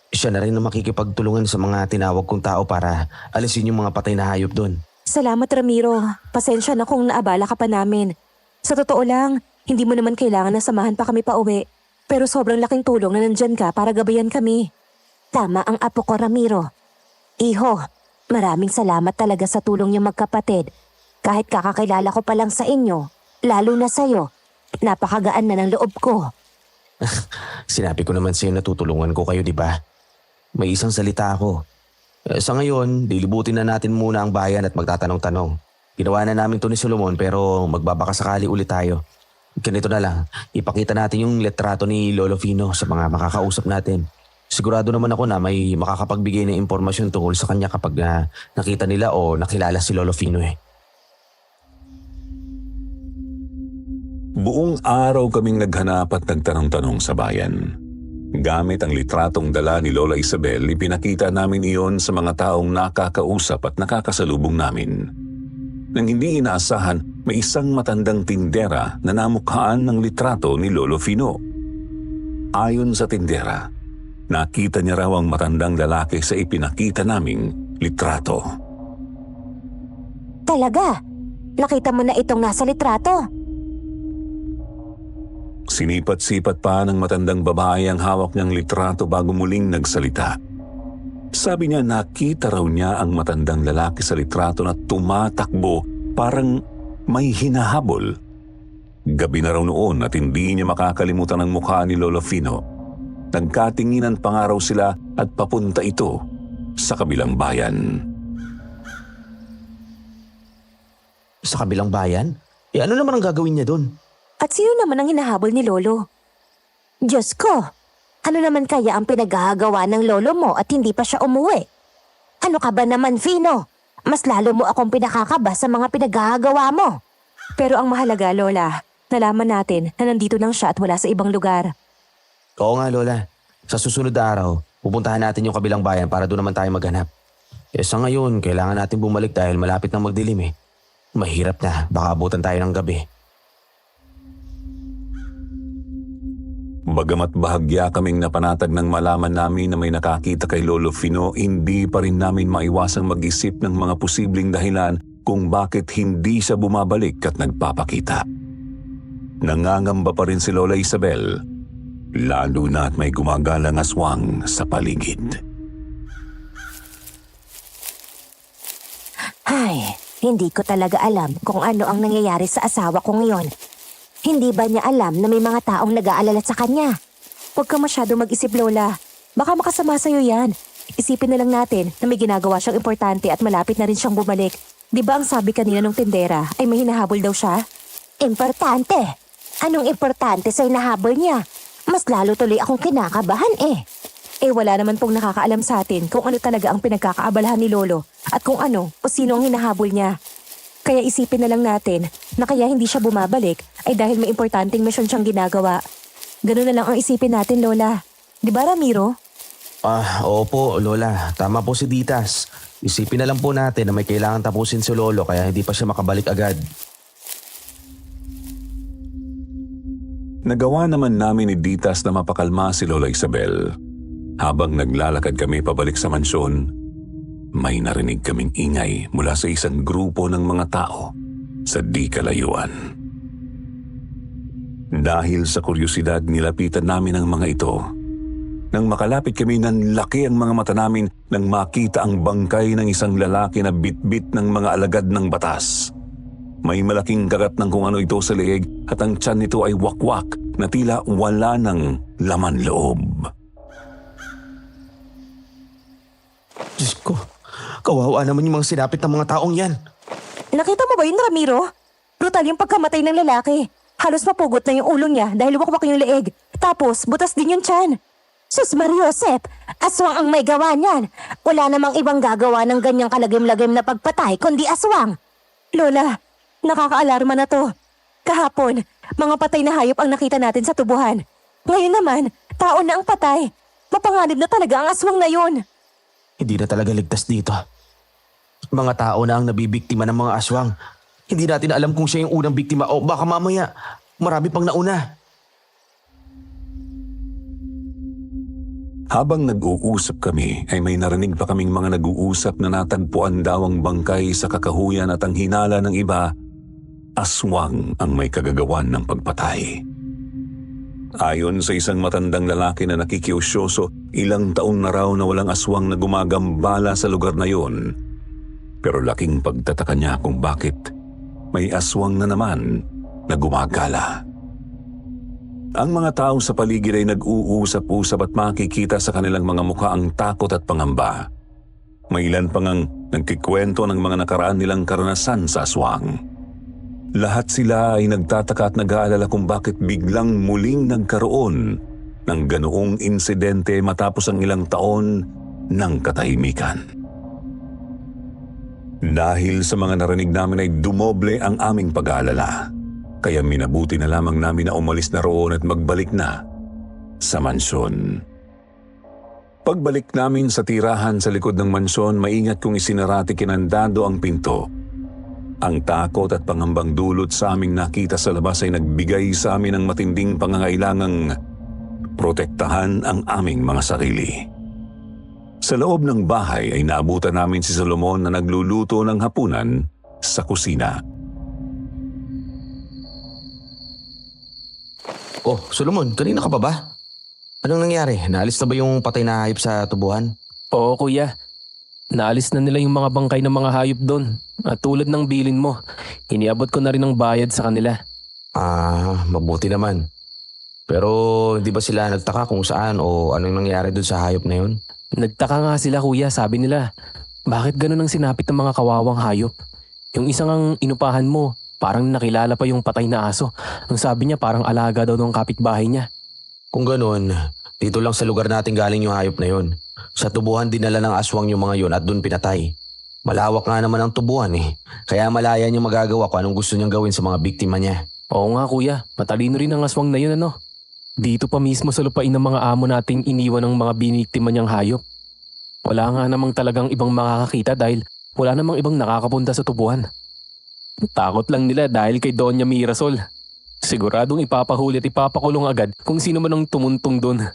Siya na rin ang makikipagtulungan sa mga tinawag kong tao para alisin yung mga patay na hayop doon. Salamat, Ramiro. Pasensya na kung naabala ka pa namin. Sa totoo lang, hindi mo naman kailangan na samahan pa kami pa uwi. Pero sobrang laking tulong na nandyan ka para gabayan kami. Tama ang apo ko, Ramiro. Iho, maraming salamat talaga sa tulong niyo magkapatid. Kahit kakakilala ko pa lang sa inyo, lalo na sa'yo, napakagaan na ng loob ko. Sinabi ko naman sa'yo na tutulungan ko kayo, di ba? May isang salita ako. Sa ngayon, dilibutin na natin muna ang bayan at magtatanong-tanong. Ginawa na namin to ni Solomon pero magbabakasakali ulit tayo. Ganito na lang, ipakita natin yung litrato ni Lolo Fino sa mga makakausap natin. Sigurado naman ako na may makakapagbigay ng impormasyon tungkol sa kanya kapag nakita nila o nakilala si Lolo Fino eh. Buong araw kaming naghanap at nagtanong-tanong sa bayan. Gamit ang litratong dala ni Lola Isabel, ipinakita namin iyon sa mga taong nakakausap at nakakasalubong namin. Nang hindi inaasahan, may isang matandang tindera na namukhaan ng litrato ni Lolo Fino. Ayon sa tindera, nakita niya raw ang matandang lalaki sa ipinakita naming litrato. Talaga? Nakita mo na itong nasa litrato? Sinipat-sipat pa ng matandang babae ang hawak niyang litrato bago muling nagsalita. Sabi niya nakita raw niya ang matandang lalaki sa litrato na tumatakbo parang may hinahabol. Gabi na raw noon at hindi niya makakalimutan ang mukha ni Lolo Fino. Nagkatinginan pa nga raw sila at papunta ito sa kabilang bayan. Sa kabilang bayan? Ano naman ang gagawin niya doon? At sino naman ang hinahabol ni Lolo? Diyos ko, Ano naman kaya ang pinaghahagawa ng lolo mo at hindi pa siya umuwi? Ano ka ba naman, Fino? Mas lalo mo akong pinakakaba sa mga pinaghahagawa mo. Pero ang mahalaga, Lola, nalaman natin na nandito lang siya at wala sa ibang lugar. Oo nga, Lola. Sa susunod na araw, pupuntahan natin yung kabilang bayan para doon naman tayo maghanap. Sa ngayon, kailangan natin bumalik dahil malapit nang magdilim eh. Mahirap na, baka abutan tayo ng gabi. Bagamat bahagya kaming napanatag nang malaman namin na may nakakita kay Lolo Fino, hindi pa rin namin maiwasang mag-isip ng mga posibleng dahilan kung bakit hindi siya bumabalik at nagpapakita. Nangangamba pa rin si Lola Isabel, lalo na at may gumagalang aswang sa paligid. Ay, hindi ko talaga alam kung ano ang nangyayari sa asawa ko ngayon. Hindi ba niya alam na may mga taong nag-aalala sa kanya? Huwag ka masyado mag-isip, Lola. Baka makasama sa'yo yan. Isipin na lang natin na may ginagawa siyang importante at malapit na rin siyang bumalik. Di ba ang sabi kanina ng tindera ay may hinahabol daw siya? Importante? Anong importante sa hinahabol niya? Mas lalo tuloy akong kinakabahan eh. Wala naman pong nakakaalam sa atin kung ano talaga ang pinagkakaabalahan ni Lolo at kung ano o sino ang hinahabol niya. Kaya isipin na lang natin na kaya hindi siya bumabalik ay dahil may importanteng misyon siyang ginagawa. Ganun na lang ang isipin natin, Lola. Di ba, Ramiro? Opo, Lola. Tama po si Ditas. Isipin na lang po natin na may kailangan tapusin si Lolo kaya hindi pa siya makabalik agad. Nagawa naman namin ni Ditas na mapakalma si Lola Isabel. Habang naglalakad kami pabalik sa mansyon, may narinig kaming ingay mula sa isang grupo ng mga tao sa di kalayuan. Dahil sa kuryosidad, nilapitan namin ang mga ito. Nang makalapit kami, nanlaki ang mga mata namin nang makita ang bangkay ng isang lalaki na bitbit ng mga alagad ng batas. May malaking kagat ng kung ano ito sa leeg at ang tiyan nito ay wakwak na tila wala ng laman loob. Diyos ko, kawawa naman yung mga sinapit ng mga taong yan. Nakita mo ba yun, Ramiro? Brutal yung pagkamatay ng lalaki. Halos mapugot na yung ulo niya dahil wakwak yung leeg. Tapos, butas din yung tiyan. Sus Mariosep, aswang ang may gawa niyan. Wala namang ibang gagawa ng ganyang kalagim-lagim na pagpatay kundi aswang. Lola, nakakaalarma na to. Kahapon, mga patay na hayop ang nakita natin sa tubuhan. Ngayon naman, tao na ang patay. Mapanganib na talaga ang aswang na yun. Hindi na talaga ligtas dito. Mga tao na ang nabibiktima ng mga aswang. Hindi natin alam kung siya yung unang biktima o baka mamaya marami pang nauna. Habang nag-uusap kami, ay may narinig pa kaming mga nag-uusap na natagpuan daw ang bangkay sa kakahuyan at ang hinala ng iba, aswang ang may kagagawan ng pagpatay. Ayon sa isang matandang lalaki na nakikiusyoso, ilang taon na raw na walang aswang na gumagambala sa lugar na yon. Pero laking pagtataka niya kung bakit may aswang na naman na gumagala. Ang mga tao sa paligid ay nag-uusap-usap at makikita sa kanilang mga mukha ang takot at pangamba. May ilan pang ang nagkikwento ng mga nakaraan nilang karanasan sa aswang. Lahat sila ay nagtataka at nag-aalala kung bakit biglang muling nagkaroon ng ganoong insidente matapos ang ilang taon ng katahimikan. Dahil sa mga narinig namin ay dumoble ang aming pag-aalala. Kaya minabuti na lamang namin na umalis na roon at magbalik na sa mansyon. Pagbalik namin sa tirahan sa likod ng mansyon, maingat kong isinarati kinandado ang pinto. Ang takot at pangambang dulot sa aming nakita sa labas ay nagbigay sa amin ng matinding pangangailangang protektahan ang aming mga sarili. Sa loob ng bahay ay naabutan namin si Solomon na nagluluto ng hapunan sa kusina. Oh, Solomon, kanina ka pa ba? Anong nangyari? Naalis na ba yung patay na hayop sa tubuhan? Oo, kuya. Naalis na nila yung mga bangkay ng mga hayop doon. At tulad ng bilin mo, iniabot ko na rin ang bayad sa kanila. Mabuti naman. Pero hindi ba sila nagtaka kung saan o anong nangyari doon sa hayop na yun? Nagtaka nga sila, kuya. Sabi nila, bakit ganun ang sinapit ng mga kawawang hayop? Yung isang ang inupahan mo, parang nakilala pa yung patay na aso. Ang sabi niya parang alaga daw ng kapitbahay niya. Kung ganun, Dito lang sa lugar natin galing yung hayop na yun. Sa tubuhan dinala ng aswang yung mga yun at dun pinatay. Malawak nga naman ang tubuhan eh. Kaya malaya niyang magagawa kung anong gusto niyang gawin sa mga biktima niya. Oo nga kuya, matalino rin ang aswang na yun ano. Dito pa mismo sa lupain ng mga amo nating iniwan ng mga biniktima niyang hayop. Wala nga namang talagang ibang makakakita dahil wala namang ibang nakakapunta sa tubuhan. Takot lang nila dahil kay Doña Mirasol. Siguradong ipapahuli at ipapakulong agad kung sino man ang tumuntong doon.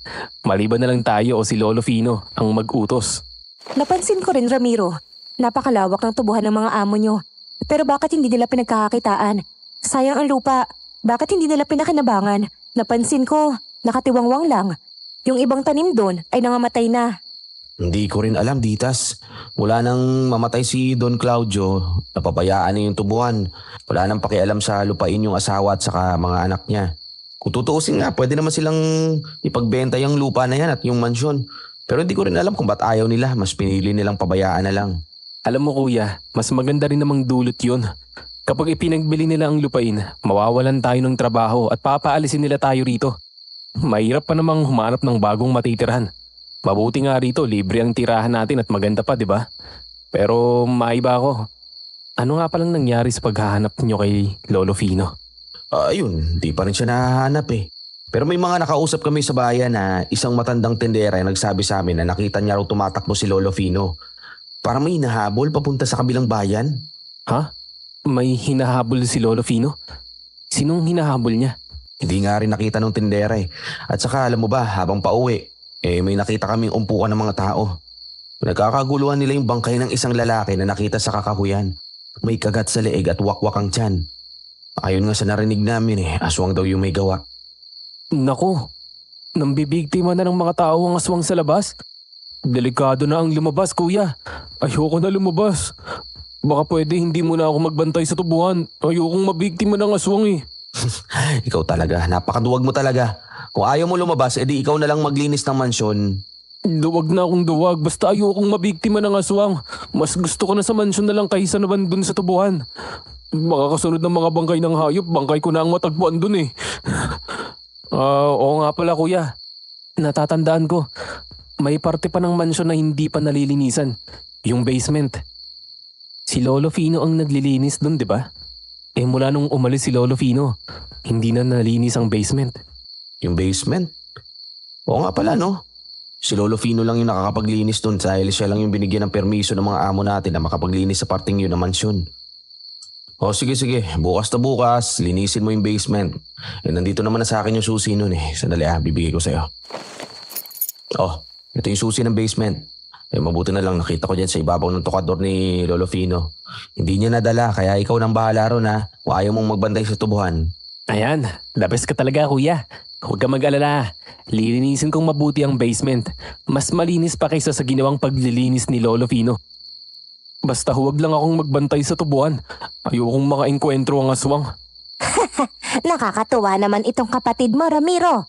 Maliban na lang tayo o si Lolo Fino ang mag-utos. Napansin ko rin, Ramiro. Napakalawak ng tubuhan ng mga amo nyo. Pero bakit hindi nila pinagkakakitaan? Sayang ang lupa. Bakit hindi nila pinakinabangan? Napansin ko, nakatiwangwang lang. Yung ibang tanim doon ay nangamatay na. Hindi ko rin alam, Ditas. Mula nang mamatay si Don Claudio, napabayaan na yung tubuhan. Wala nang pakialam sa lupain yung asawa at saka mga anak niya. Kung tutuusin nga, pwede naman silang ipagbenta yung lupa na yan at yung mansyon. Pero hindi ko rin alam kung ba't ayaw nila. Mas pinili nilang pabayaan na lang. Alam mo kuya, mas maganda rin namang dulot yun. Kapag ipinagbili nila ang lupain, mawawalan tayo ng trabaho at papaalisin nila tayo rito. Mahirap pa namang humanap ng bagong matitirahan. Mabuti nga rito, libre ang tirahan natin at maganda pa, di ba? Pero maiba ako. Ano nga palang nangyari sa paghahanap nyo kay Lolo Fino? Ayun, di pa rin siya nahahanap eh. Pero may mga nakausap kami sa bayan na isang matandang tendera ay nagsabi sa amin na nakita niya raw tumatakbo si Lolo Fino. Parang may hinahabol papunta sa kabilang bayan. Ha? May hinahabol si Lolo Fino? Sinong hinahabol niya? Hindi nga rin nakita ng tendera eh. At saka alam mo ba, habang pauwi, may nakita kaming umpukan ng mga tao. Nagkakaguluhan nila yung bangkay ng isang lalaki na nakita sa kakahuyan. May kagat sa leeg at wakwak ang tiyan. Ayon nga sa narinig namin aswang daw yung may gawa. Nako, nambibigtima na ng mga tao ang aswang sa labas? Delikado na ang lumabas kuya. Ayoko na lumabas. Baka pwede hindi mo na ako magbantay sa tubuhan. Ayokong mabiktima ng aswang eh. Ikaw talaga, napakaduwag mo talaga. Kung ayaw mo lumabas, edi ikaw na lang maglinis ng mansyon. Duwag na akong duwag, basta ayokong mabiktima ng aswang. Mas gusto ko na sa mansyon na lang kaysa naman dun sa tubuhan. Baka kasunod ng mga bangkay ng hayop, bangkay ko na ang matagpuan dun eh. Oo nga pala kuya. Natatandaan ko, may parte pa ng mansyon na hindi pa nalilinisan. Yung basement. Si Lolo Fino ang naglilinis dun, di ba? Mula nung umalis si Lolo Fino, hindi na nalinis ang basement. Yung basement? Oo nga pala no. Si Lolo Fino lang yung nakakapaglinis dun dahil siya lang yung binigyan ng permiso ng mga amo natin na makapaglinis sa parting yun ng mansyon. O sige, bukas na bukas, linisin mo yung basement. Nandito naman na sa akin yung susi nun eh. Sandali bibigay ko sa'yo. Ito yung susi ng basement. Mabuti na lang nakita ko dyan sa ibabaw ng tukador ni Lolo Fino. Hindi niya nadala kaya ikaw nang bahala ron kung ayaw mong magbantay sa tubuhan. Ayan, the best ka talaga kuya. Huwag ka mag-alala. Lilinisin kong mabuti ang basement. Mas malinis pa kaysa sa ginawang paglilinis ni Lolo Fino. Basta huwag lang akong magbantay sa tubuhan. Ayokong makaengkwentro ang aswang. Nakakatuwa naman itong kapatid mo, Ramiro.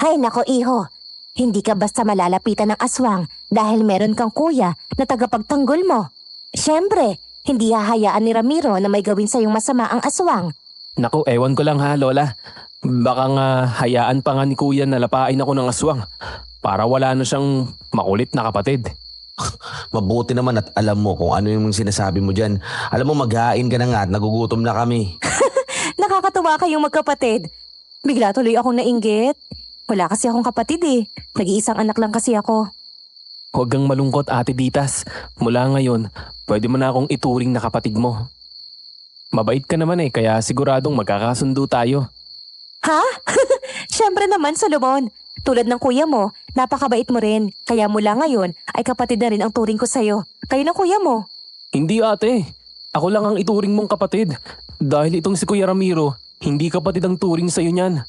Hay nako, iho. Hindi ka basta malalapitan ng aswang dahil meron kang kuya na tagapagtanggol mo. Siyempre, hindi hahayaan ni Ramiro na may gawin sa'yong masama ang aswang. Naku, ewan ko lang ha, Lola. Baka nga hayaan pa nga ni kuya na lapain ako ng aswang para wala na siyang makulit na kapatid. Mabuti naman at alam mo kung ano yung sinasabi mo dyan. Alam mo maghain ka na nga at nagugutom na kami. Nakakatuwa kayong magkapatid. Bigla tuloy akong nainggit. Wala kasi akong kapatid Nag-iisang anak lang kasi ako. Huwag kang malungkot, Ate Ditas. Mula ngayon, pwede mo na akong ituring na kapatid mo. Mabait ka naman kaya siguradong magkakasundo tayo. Ha? Siyempre naman, Solomon. Tulad ng kuya mo, napakabait mo rin. Kaya mula ngayon ay kapatid na rin ang turing ko sa'yo. Kayo ng kuya mo. Hindi ate, ako lang ang ituring mong kapatid. Dahil itong si Kuya Ramiro, hindi kapatid ang turing sa'yo niyan.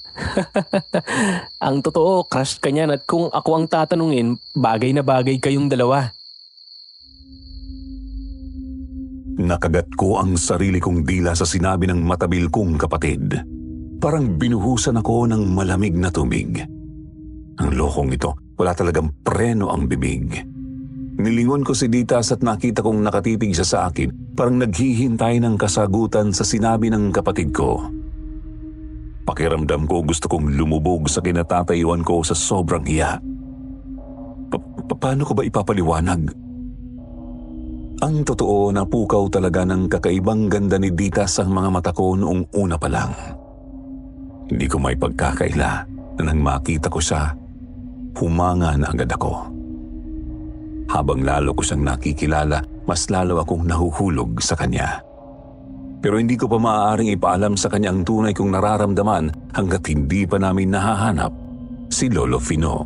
Ang totoo, crush ka niyan at kung ako ang tatanungin, bagay na bagay kayong dalawa. Nakagat ko ang sarili kong dila sa sinabi ng matabil kong kapatid. Parang binuhusan ako ng malamig na tubig. Ang lokong ito, wala talagang preno ang bibig. Nilingon ko si Ditas at nakita kong nakatitig siya sa akin, parang naghihintay ng kasagutan sa sinabi ng kapatid ko. Pakiramdam ko gusto kong lumubog sa kinatatayuan ko sa sobrang hiya. Paano ko ba ipapaliwanag? Ang totoo, napukaw talaga ng kakaibang ganda ni Ditas ang mga mata ko noong una pa lang. Hindi ko may pagkakaila na nang makita ko siya, humanga na agad ako. Habang lalo ko siyang nakikilala, mas lalo akong nahuhulog sa kanya. Pero hindi ko pa maaaring ipaalam sa kanya ang tunay kong nararamdaman hanggat hindi pa namin nahahanap si Lolo Fino.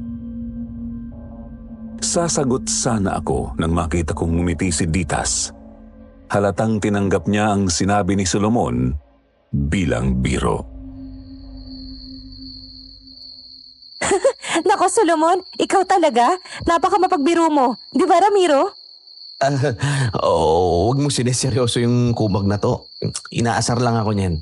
Sasagot sana ako nang makita kong ngumiti si Ditas. Halatang tinanggap niya ang sinabi ni Solomon bilang biro. Nako, Solomon, ikaw talaga? Napaka mapagbiro mo. Di ba, Ramiro? Huwag mo sineseryoso yung kumag na to. Inaasar lang ako niyan.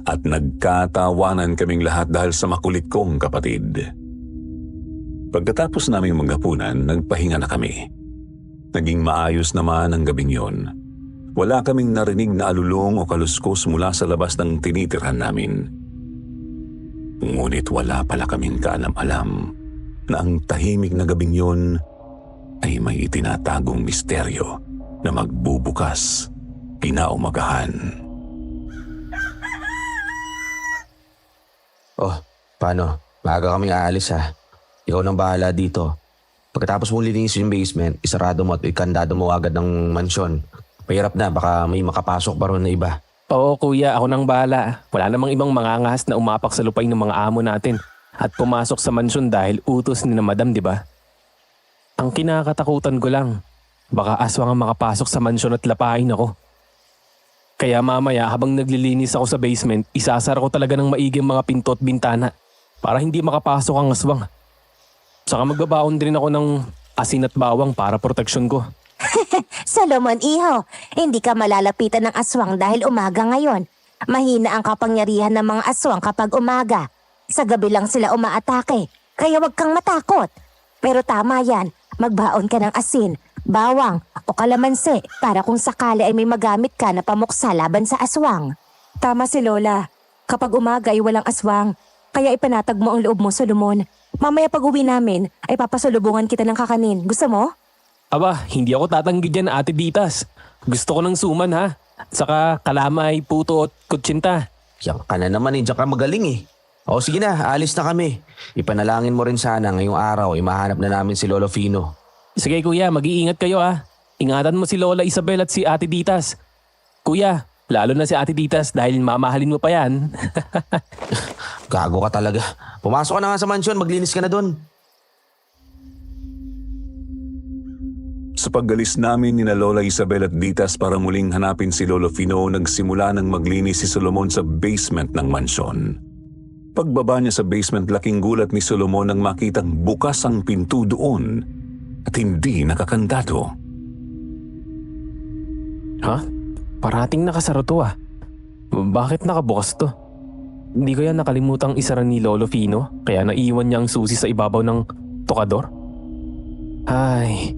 At nagkatawanan kaming lahat dahil sa makulit kong kapatid. Pagkatapos naming maghapunan, nagpahinga na kami. Naging maayos naman ang gabing yon. Wala kaming narinig na alulong o kaluskos mula sa labas ng tinitirhan namin. Ngunit wala pala kaming kaalam-alam na ang tahimik na gabing yon ay may itinatagong misteryo na magbubukas kinaumagahan. Oh, paano? Maaga kaming aalis ha. Ikaw nang bahala dito. Pagkatapos mong linisin yung basement, isarado mo at ikandado mo agad ng mansyon. Mahirap na, baka may makapasok pa ron na iba. Oo kuya, ako nang bahala. Wala namang ibang mangangahas na umapak sa lupain ng mga amo natin at pumasok sa mansyon dahil utos ni na madam, di ba? Ang kinakatakutan ko lang, baka aswang ang makapasok sa mansyon at lapain ako. Kaya mamaya habang naglilinis ako sa basement, isasara ko talaga ng maigi mga pinto at bintana para hindi makapasok ang aswang. Saka magbabaon din ako ng asin at bawang para proteksyon ko. Solomon, iho, hindi ka malalapitan ng aswang dahil umaga ngayon. Mahina ang kapangyarihan ng mga aswang kapag umaga. Sa gabi lang sila umaatake, kaya wag kang matakot. Pero tama yan, magbaon ka ng asin, bawang o kalamansi para kung sakali ay may magamit ka na pamuksa laban sa aswang. Tama si Lola, kapag umaga ay walang aswang, kaya ipanatag mo ang loob mo, Solomon. Mamaya pag uwi namin ay papasalubungan kita ng kakanin. Gusto mo? Aba, hindi ako tatanggi dyan, Ate Ditas. Gusto ko ng suman ha. Saka kalamay, puto at kutsinta. Yan ka na naman, diyan ka magaling eh. O sige na, alis na kami. Ipanalangin mo rin sana ngayong araw ay mahanap na namin si Lolo Fino. Sige kuya, mag-iingat kayo ha. Ingatan mo si Lola Isabel at si Ate Ditas. Kuya, lalo na si Ate Ditas dahil mamahalin mo pa yan. Gago ka talaga. Pumasok ka na nga sa mansyon, maglinis ka na doon. Sa paggalis namin ni na Lola Isabel at Ditas para muling hanapin si Lolo Fino, nagsimula ng maglinis si Solomon sa basement ng mansyon. Pagbaba niya sa basement, laking gulat ni Solomon nang makitang bukas ang pinto doon at hindi nakakandado. Ha? Parating nakasara to ah. Bakit nakabukas to? Hindi kaya nakalimutang isara ni Lolo Fino kaya naiwan niya ang susi sa ibabaw ng tokador? Ay,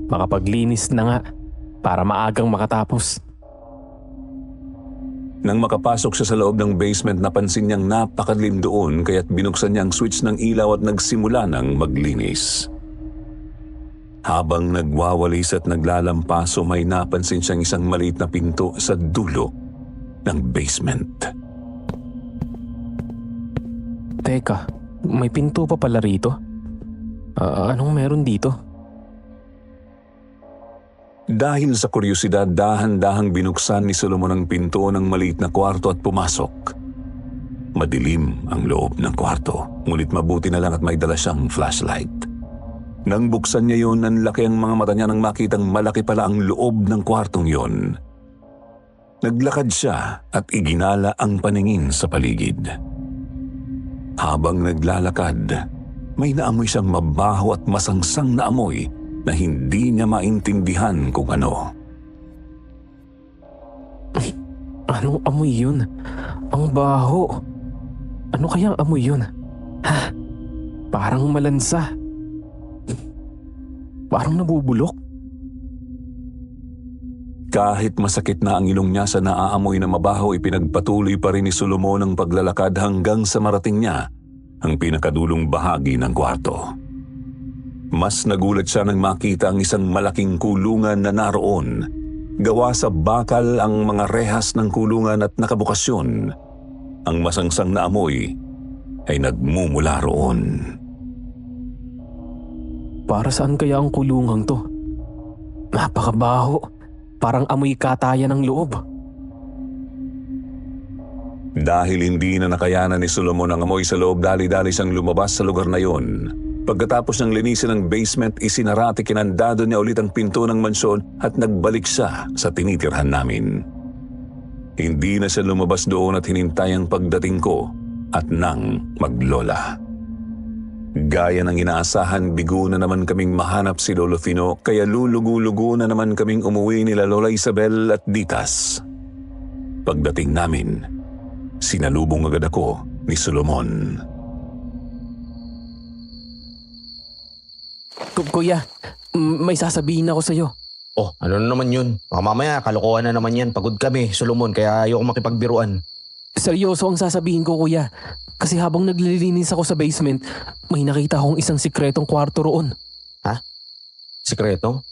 makapaglinis na nga para maagang makatapos. Nang makapasok siya sa loob ng basement, napansin niyang napakadilim doon kaya't binuksan niya ang switch ng ilaw at nagsimula ng maglinis. Habang nagwawalis at naglalampaso, may napansin siyang isang maliit na pinto sa dulo ng basement. Teka, may pinto pa pala rito? Anong meron dito? Dahil sa kuryosidad, dahan-dahang binuksan ni Solomon ang pinto ng maliit na kwarto at pumasok. Madilim ang loob ng kwarto, ngunit mabuti na lang at may dala siyang flashlight. Nang buksan niya yun, nanlaki ang mga mata niya nang makitang malaki pala ang loob ng kwartong yon. Naglakad siya at iginala ang paningin sa paligid. Habang naglalakad, may naamoy siyang mabaho at masangsang na amoy na hindi niya maintindihan kung ano. Anong amoy yun? Ang baho. Ano kaya ang amoy yun? Ha? Parang malansa. Parang nabubulok. Kahit masakit na ang ilong niya sa naaamoy na mabaho, ipinagpatuloy pa rin ni Solomon ang paglalakad hanggang sa marating niya ang pinakadulong bahagi ng kwarto. Mas nagulat siya nang makita ang isang malaking kulungan na naroon. Gawa sa bakal ang mga rehas ng kulungan at nakabukasyon. Ang masangsang na amoy ay nagmumula roon. Para saan kaya ang kulungang to? Napakabaho. Parang amoy kataya ng loob. Dahil hindi na nakayanan ni Solomon ang amoy sa loob, dali-dali siyang lumabas sa lugar na yon. Pagkatapos ng linisin ng basement, isinara at kinandado niya ulit ang pinto ng mansyon at nagbalik siya sa tinitirhan namin. Hindi na siya lumabas doon at hinintay ang pagdating ko at nang maglola. Gaya ng inaasahan, bigo na naman kaming mahanap si Lolo Fino, kaya lulugo-lugo na naman kaming umuwi nila Lola Isabel at Ditas. Pagdating namin, sinalubong agad ako ni Solomon. Kuya, may sasabihin ako sa'yo. Oh, ano na naman yun? Baka mamaya, kalokohan na naman yan. Pagod kami, Solomon, kaya ayoko makipagbiruan. Seryoso ang sasabihin ko, kuya. Kasi habang naglilinis ako sa basement, may nakita akong isang sikretong kwarto roon. Ha? Sikreto?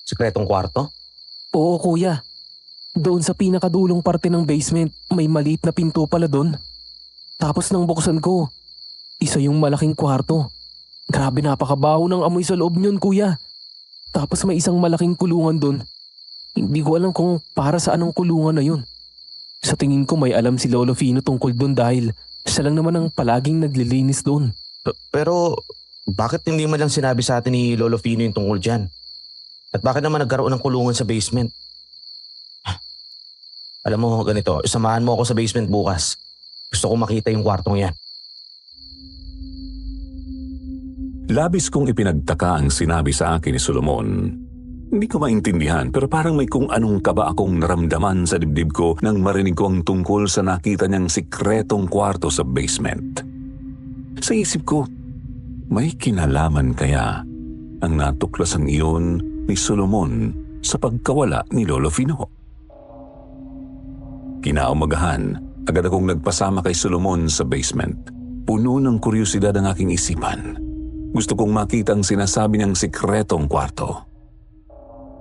Sikretong kwarto? Oo, kuya. Doon sa pinakadulong parte ng basement, may maliit na pinto pala doon. Tapos nang buksan ko, isa yung malaking kwarto. Grabe, napakabaho ng amoy sa loob niyon, kuya. Tapos may isang malaking kulungan doon. Hindi ko alam kung para saan ang kulungan na yun. Sa tingin ko may alam si Lolo Fino tungkol doon dahil siya lang naman ang palaging naglilinis doon. Pero, bakit hindi man lang sinabi sa atin ni Lolo Fino yung tungkol dyan? At bakit naman nagkaroon ng kulungan sa basement? Alam mo, ganito, samahan mo ako sa basement bukas. Gusto ko makita yung kwartong yan. Labis kong ipinagtaka ang sinabi sa akin ni Solomon. Hindi ko maintindihan pero parang may kung anong kaba akong naramdaman sa dibdib ko nang marinig ko ang tungkol sa nakita niyang sikretong kwarto sa basement. Sa isip ko, may kinalaman kaya ang natuklasang iyon ni Solomon sa pagkawala ni Lolo Fino. Kinaumagahan, agad akong nagpasama kay Solomon sa basement. Puno ng kuryosidad ang aking isipan. Gusto kong makita ang sinasabi niyang sikretong kwarto.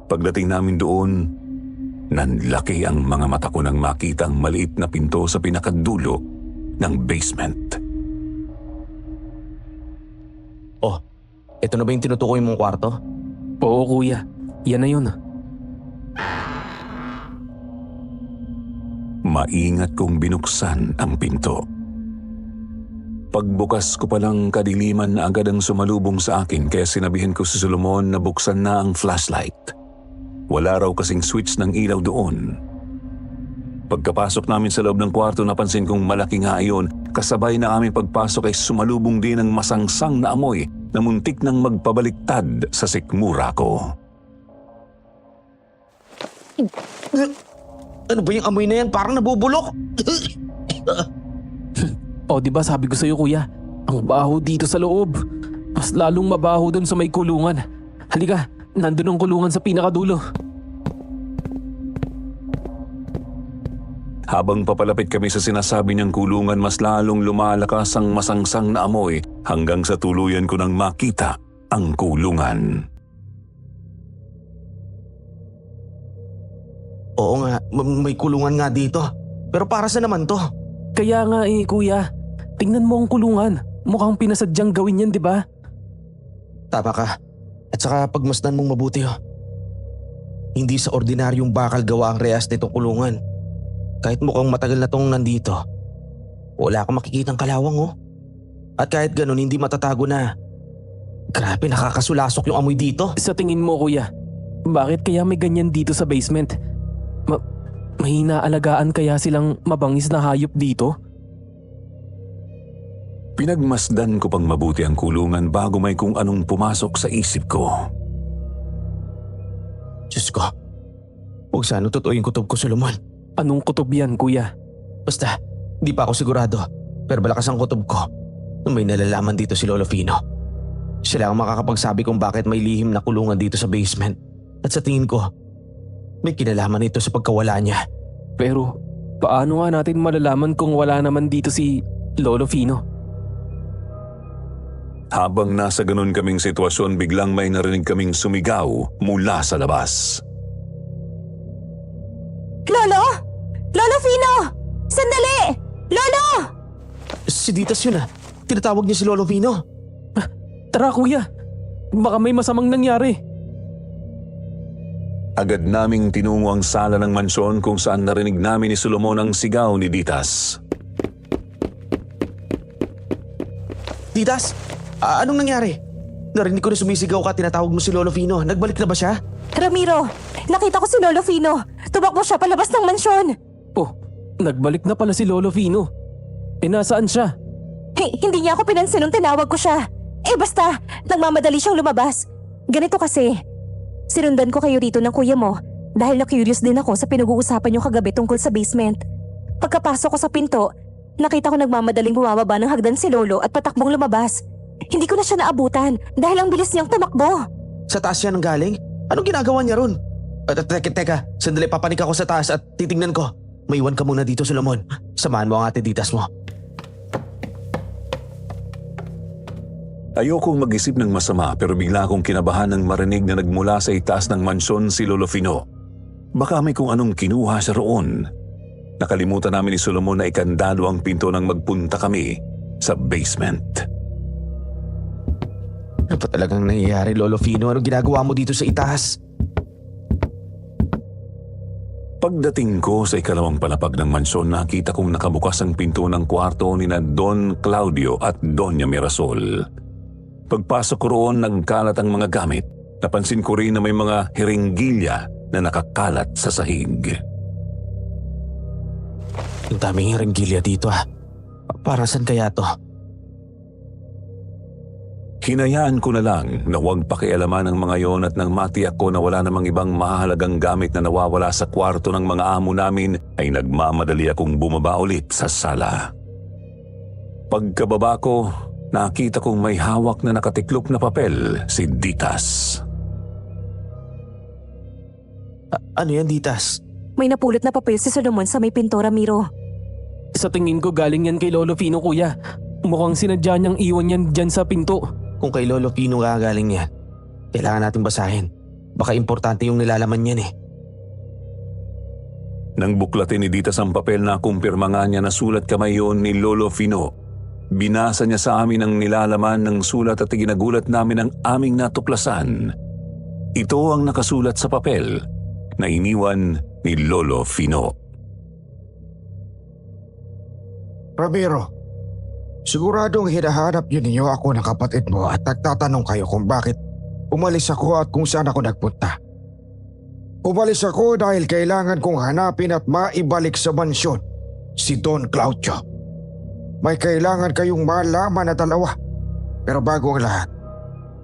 Pagdating namin doon, nanlaki ang mga mata ko nang makita ang maliit na pinto sa pinakadulo ng basement. Oh, ito na ba yung tinutukoy mong kwarto? Oo, kuya. Yan na yun. Maingat kong binuksan ang pinto. Pagbukas ko palang kadiliman na agad ang sumalubong sa akin kaya sinabihan ko si Solomon na buksan na ang flashlight. Wala raw kasing switch ng ilaw doon. Pagkapasok namin sa loob ng kwarto, napansin kong malaki nga iyon. Kasabay na aming pagpasok ay sumalubong din ang masangsang na amoy na muntik nang magpabaliktad sa sikmura ko. Ano ba yung amoy na yan? Parang nabubulok. O, di ba sabi ko sa'yo, kuya, ang baho dito sa loob. Mas lalong mabaho dun sa may kulungan. Halika, nandun ang kulungan sa pinakadulo. Habang papalapit kami sa sinasabi niyang kulungan, mas lalong lumalakas ang masangsang na amoy hanggang sa tuluyan ko nang makita ang kulungan. Oo nga, may kulungan nga dito. Pero para sa naman to? Kaya nga kuya, tingnan mo ang kulungan. Mukhang pinasadyang gawin yan, di ba? Tama ka. At saka pagmasdan mong mabuti Hindi sa ordinaryong bakal gawa ang rehas nitong kulungan. Kahit mukhang matagal na tong nandito, wala akong makikitang kalawang At kahit ganun, hindi matatago na. Grabe, nakakasulasok yung amoy dito. Sa tingin mo, kuya, bakit kaya may ganyan dito sa basement? May inaalagaan kaya silang mabangis na hayop dito? Pinagmasdan ko pang mabuti ang kulungan bago may kung anong pumasok sa isip ko. Diyos ko, huwag sana totoo yung kutob ko, Solomon. Anong kutob yan, kuya? Basta, di pa ako sigurado. Pero malakas ang kutob ko. May nalalaman dito si Lolo Fino. Siya lang ang makakapagsabi kung bakit may lihim na kulungan dito sa basement. At sa tingin ko, may kinalaman ito sa pagkawala niya. Pero paano nga natin malalaman kung wala naman dito si Lolo Fino? Habang nasa ganun kaming sitwasyon, biglang may narinig kaming sumigaw mula sa labas. Lolo! Lolo Fino! Sandali! Lolo! Si Ditas yun ah. Tinatawag niya si Lolo Fino. Tara kuya, baka may masamang nangyari. Agad naming tinungo ang sala ng mansyon kung saan narinig namin ni Solomon ang sigaw ni Ditas. Ditas, anong nangyari? Narinig ko na sumisigaw ka, tinatawag mo si Lolo Fino. Nagbalik na ba siya? Ramiro, nakita ko si Lolo Fino. Tumakbo siya palabas ng mansyon. Oh, nagbalik na pala si Lolo Fino. Nasaan siya? Hindi niya ako pinansin nung tinawag ko siya. Basta, nagmamadali siyang lumabas. Ganito kasi, sinundan ko kayo rito ng kuya mo dahil na-curious din ako sa pinag-uusapan niyo kagabi tungkol sa basement. Pagkapasok ko sa pinto, nakita ko nagmamadaling bumababa ng hagdan si Lolo at patakbong lumabas. Hindi ko na siya naabutan dahil ang bilis niyang tumakbo. Sa taas siya nang galing? Anong ginagawa niya ron? Teka, sandali, papanik ako sa taas at titignan ko. Maiwan ka muna dito, Solomon. Samahan mo ang ate Ditas mo. Ayokong mag-isip ng masama pero bigla akong kinabahan ng marinig na nagmula sa itaas ng mansyon si Lolo Fino. Baka may kung anong kinuha siya roon. Nakalimutan namin ni Solomon na ikandado ang pinto nang magpunta kami sa basement. Ano pa talagang nangyayari, Lolo Fino? Anong ginagawa mo dito sa itaas? Pagdating ko sa ikalawang palapag ng mansyon, nakita kong nakabukas ang pinto ng kwarto ni na Don Claudio at Doña Mirasol. Pagpasok ko roon, nagkalat ang mga gamit. Napansin ko rin na may mga hiringgilya na nakakalat sa sahig. Ang daming hiringgilya dito ah. Para saan kaya to? Hinayaan ko na lang na huwag pakialaman ang mga yon at nang matiyak ko na wala namang ibang mahalagang gamit na nawawala sa kwarto ng mga amo namin ay nagmamadali akong bumaba ulit sa sala. Pagkababa ko, nakita kong may hawak na nakatiklop na papel si Ditas. Ano yan, Ditas? May napulot na papel si Solomon sa may pinto, Ramiro. Sa tingin ko galing yan kay Lolo Fino kuya. Mukhang sinadya niyang iwan yan dyan sa pinto. Kung kay Lolo Pino gagaling yan, kailangan natin basahin. Baka importante yung nilalaman yan eh. Nang buklatin ni Ditas ang papel na kumpirma nga niya na sulat kamay yun ni Lolo Fino, binasa niya sa amin ang nilalaman ng sulat at ginagulat namin ang aming natuklasan. Ito ang nakasulat sa papel na iniwan ni Lolo Fino. Ramiro, siguradong hinahanap niyo ninyo ako ng kapatid mo at nagtatanong kayo kung bakit umalis ako at kung saan ako nagpunta. Umalis ako dahil kailangan kong hanapin at maibalik sa mansyon si Don Claudio. May kailangan kayong malaman na dalawa. Pero bago ang lahat,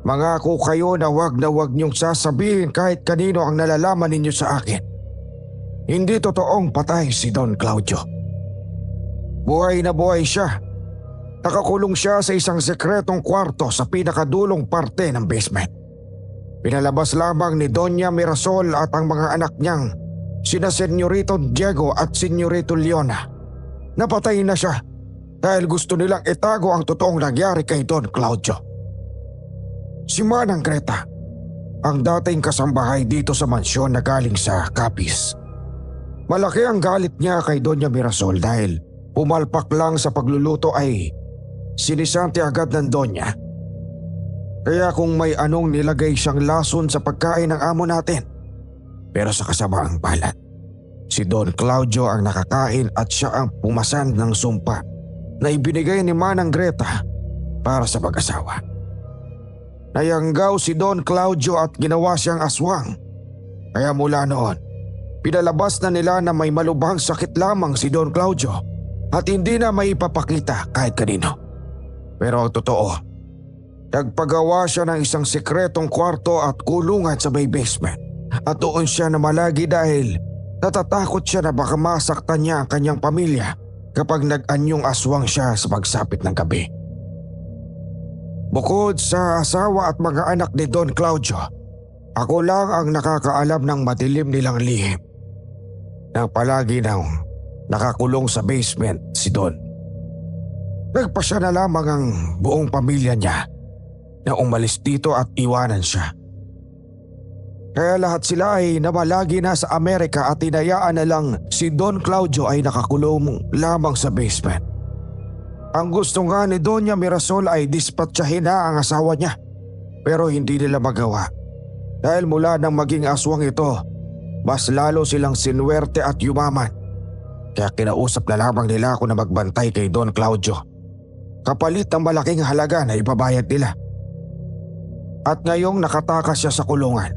mangako kayo na wag niyong sasabihin kahit kanino ang nalalaman ninyo sa akin. Hindi totoong patay si Don Claudio. Buhay na buhay siya. Nakakulong siya sa isang sekretong kwarto sa pinakadulong parte ng basement. Pinalabas lamang ni Doña Mirasol at ang mga anak niyang sina Senyorito Diego at Senyorito Leona. Napatay na siya dahil gusto nilang itago ang totoong nangyari kay Don Claudio. Si Manang Greta, ang dating kasambahay dito sa mansyon na galing sa Capiz. Malaki ang galit niya kay Doña Mirasol dahil pumalpak lang sa pagluluto ay sinisante agad ng Doña. Kaya kung may anong nilagay siyang lason sa pagkain ng amo natin. Pero sa kasamaang palad, si Don Claudio ang nakakain at siya ang pumasan ng sumpa na ibinigay ni Manang Greta para sa pag-asawa. Nayanggaw si Don Claudio at ginawa siyang aswang. Kaya mula noon, pinalabas na nila na may malubhang sakit lamang si Don Claudio at hindi na may ipapakita kahit kanino. Pero ang totoo, nagpagawa siya ng isang sekretong kwarto at kulungan sa may basement. At doon siya namalagi dahil natatakot siya na baka masaktan niya ang kanyang pamilya kapag nag-anyong aswang siya sa pagsapit ng gabi. Bukod sa asawa at mga anak ni Don Claudio, Ako lang ang nakakaalam ng madilim nilang lihim. Nang palagi nang nakakulong sa basement si Don. Nagpasya na lamang ang buong pamilya niya na umalis dito at iwanan siya. Kaya lahat sila ay namalagi na sa Amerika at tinayaan na lang si Don Claudio ay nakakulong lamang sa basement. Ang gusto nga ni Doña Mirasol ay dispatchahin na ang asawa niya, pero hindi nila magawa. Dahil mula nang maging aswang ito, mas lalo silang sinuwerte at yumaman. Kaya kinausap na lamang nila ako na magbantay kay Don Claudio, kapalit ng malaking halaga na ibabayad nila. At ngayong nakatakas siya sa kulungan,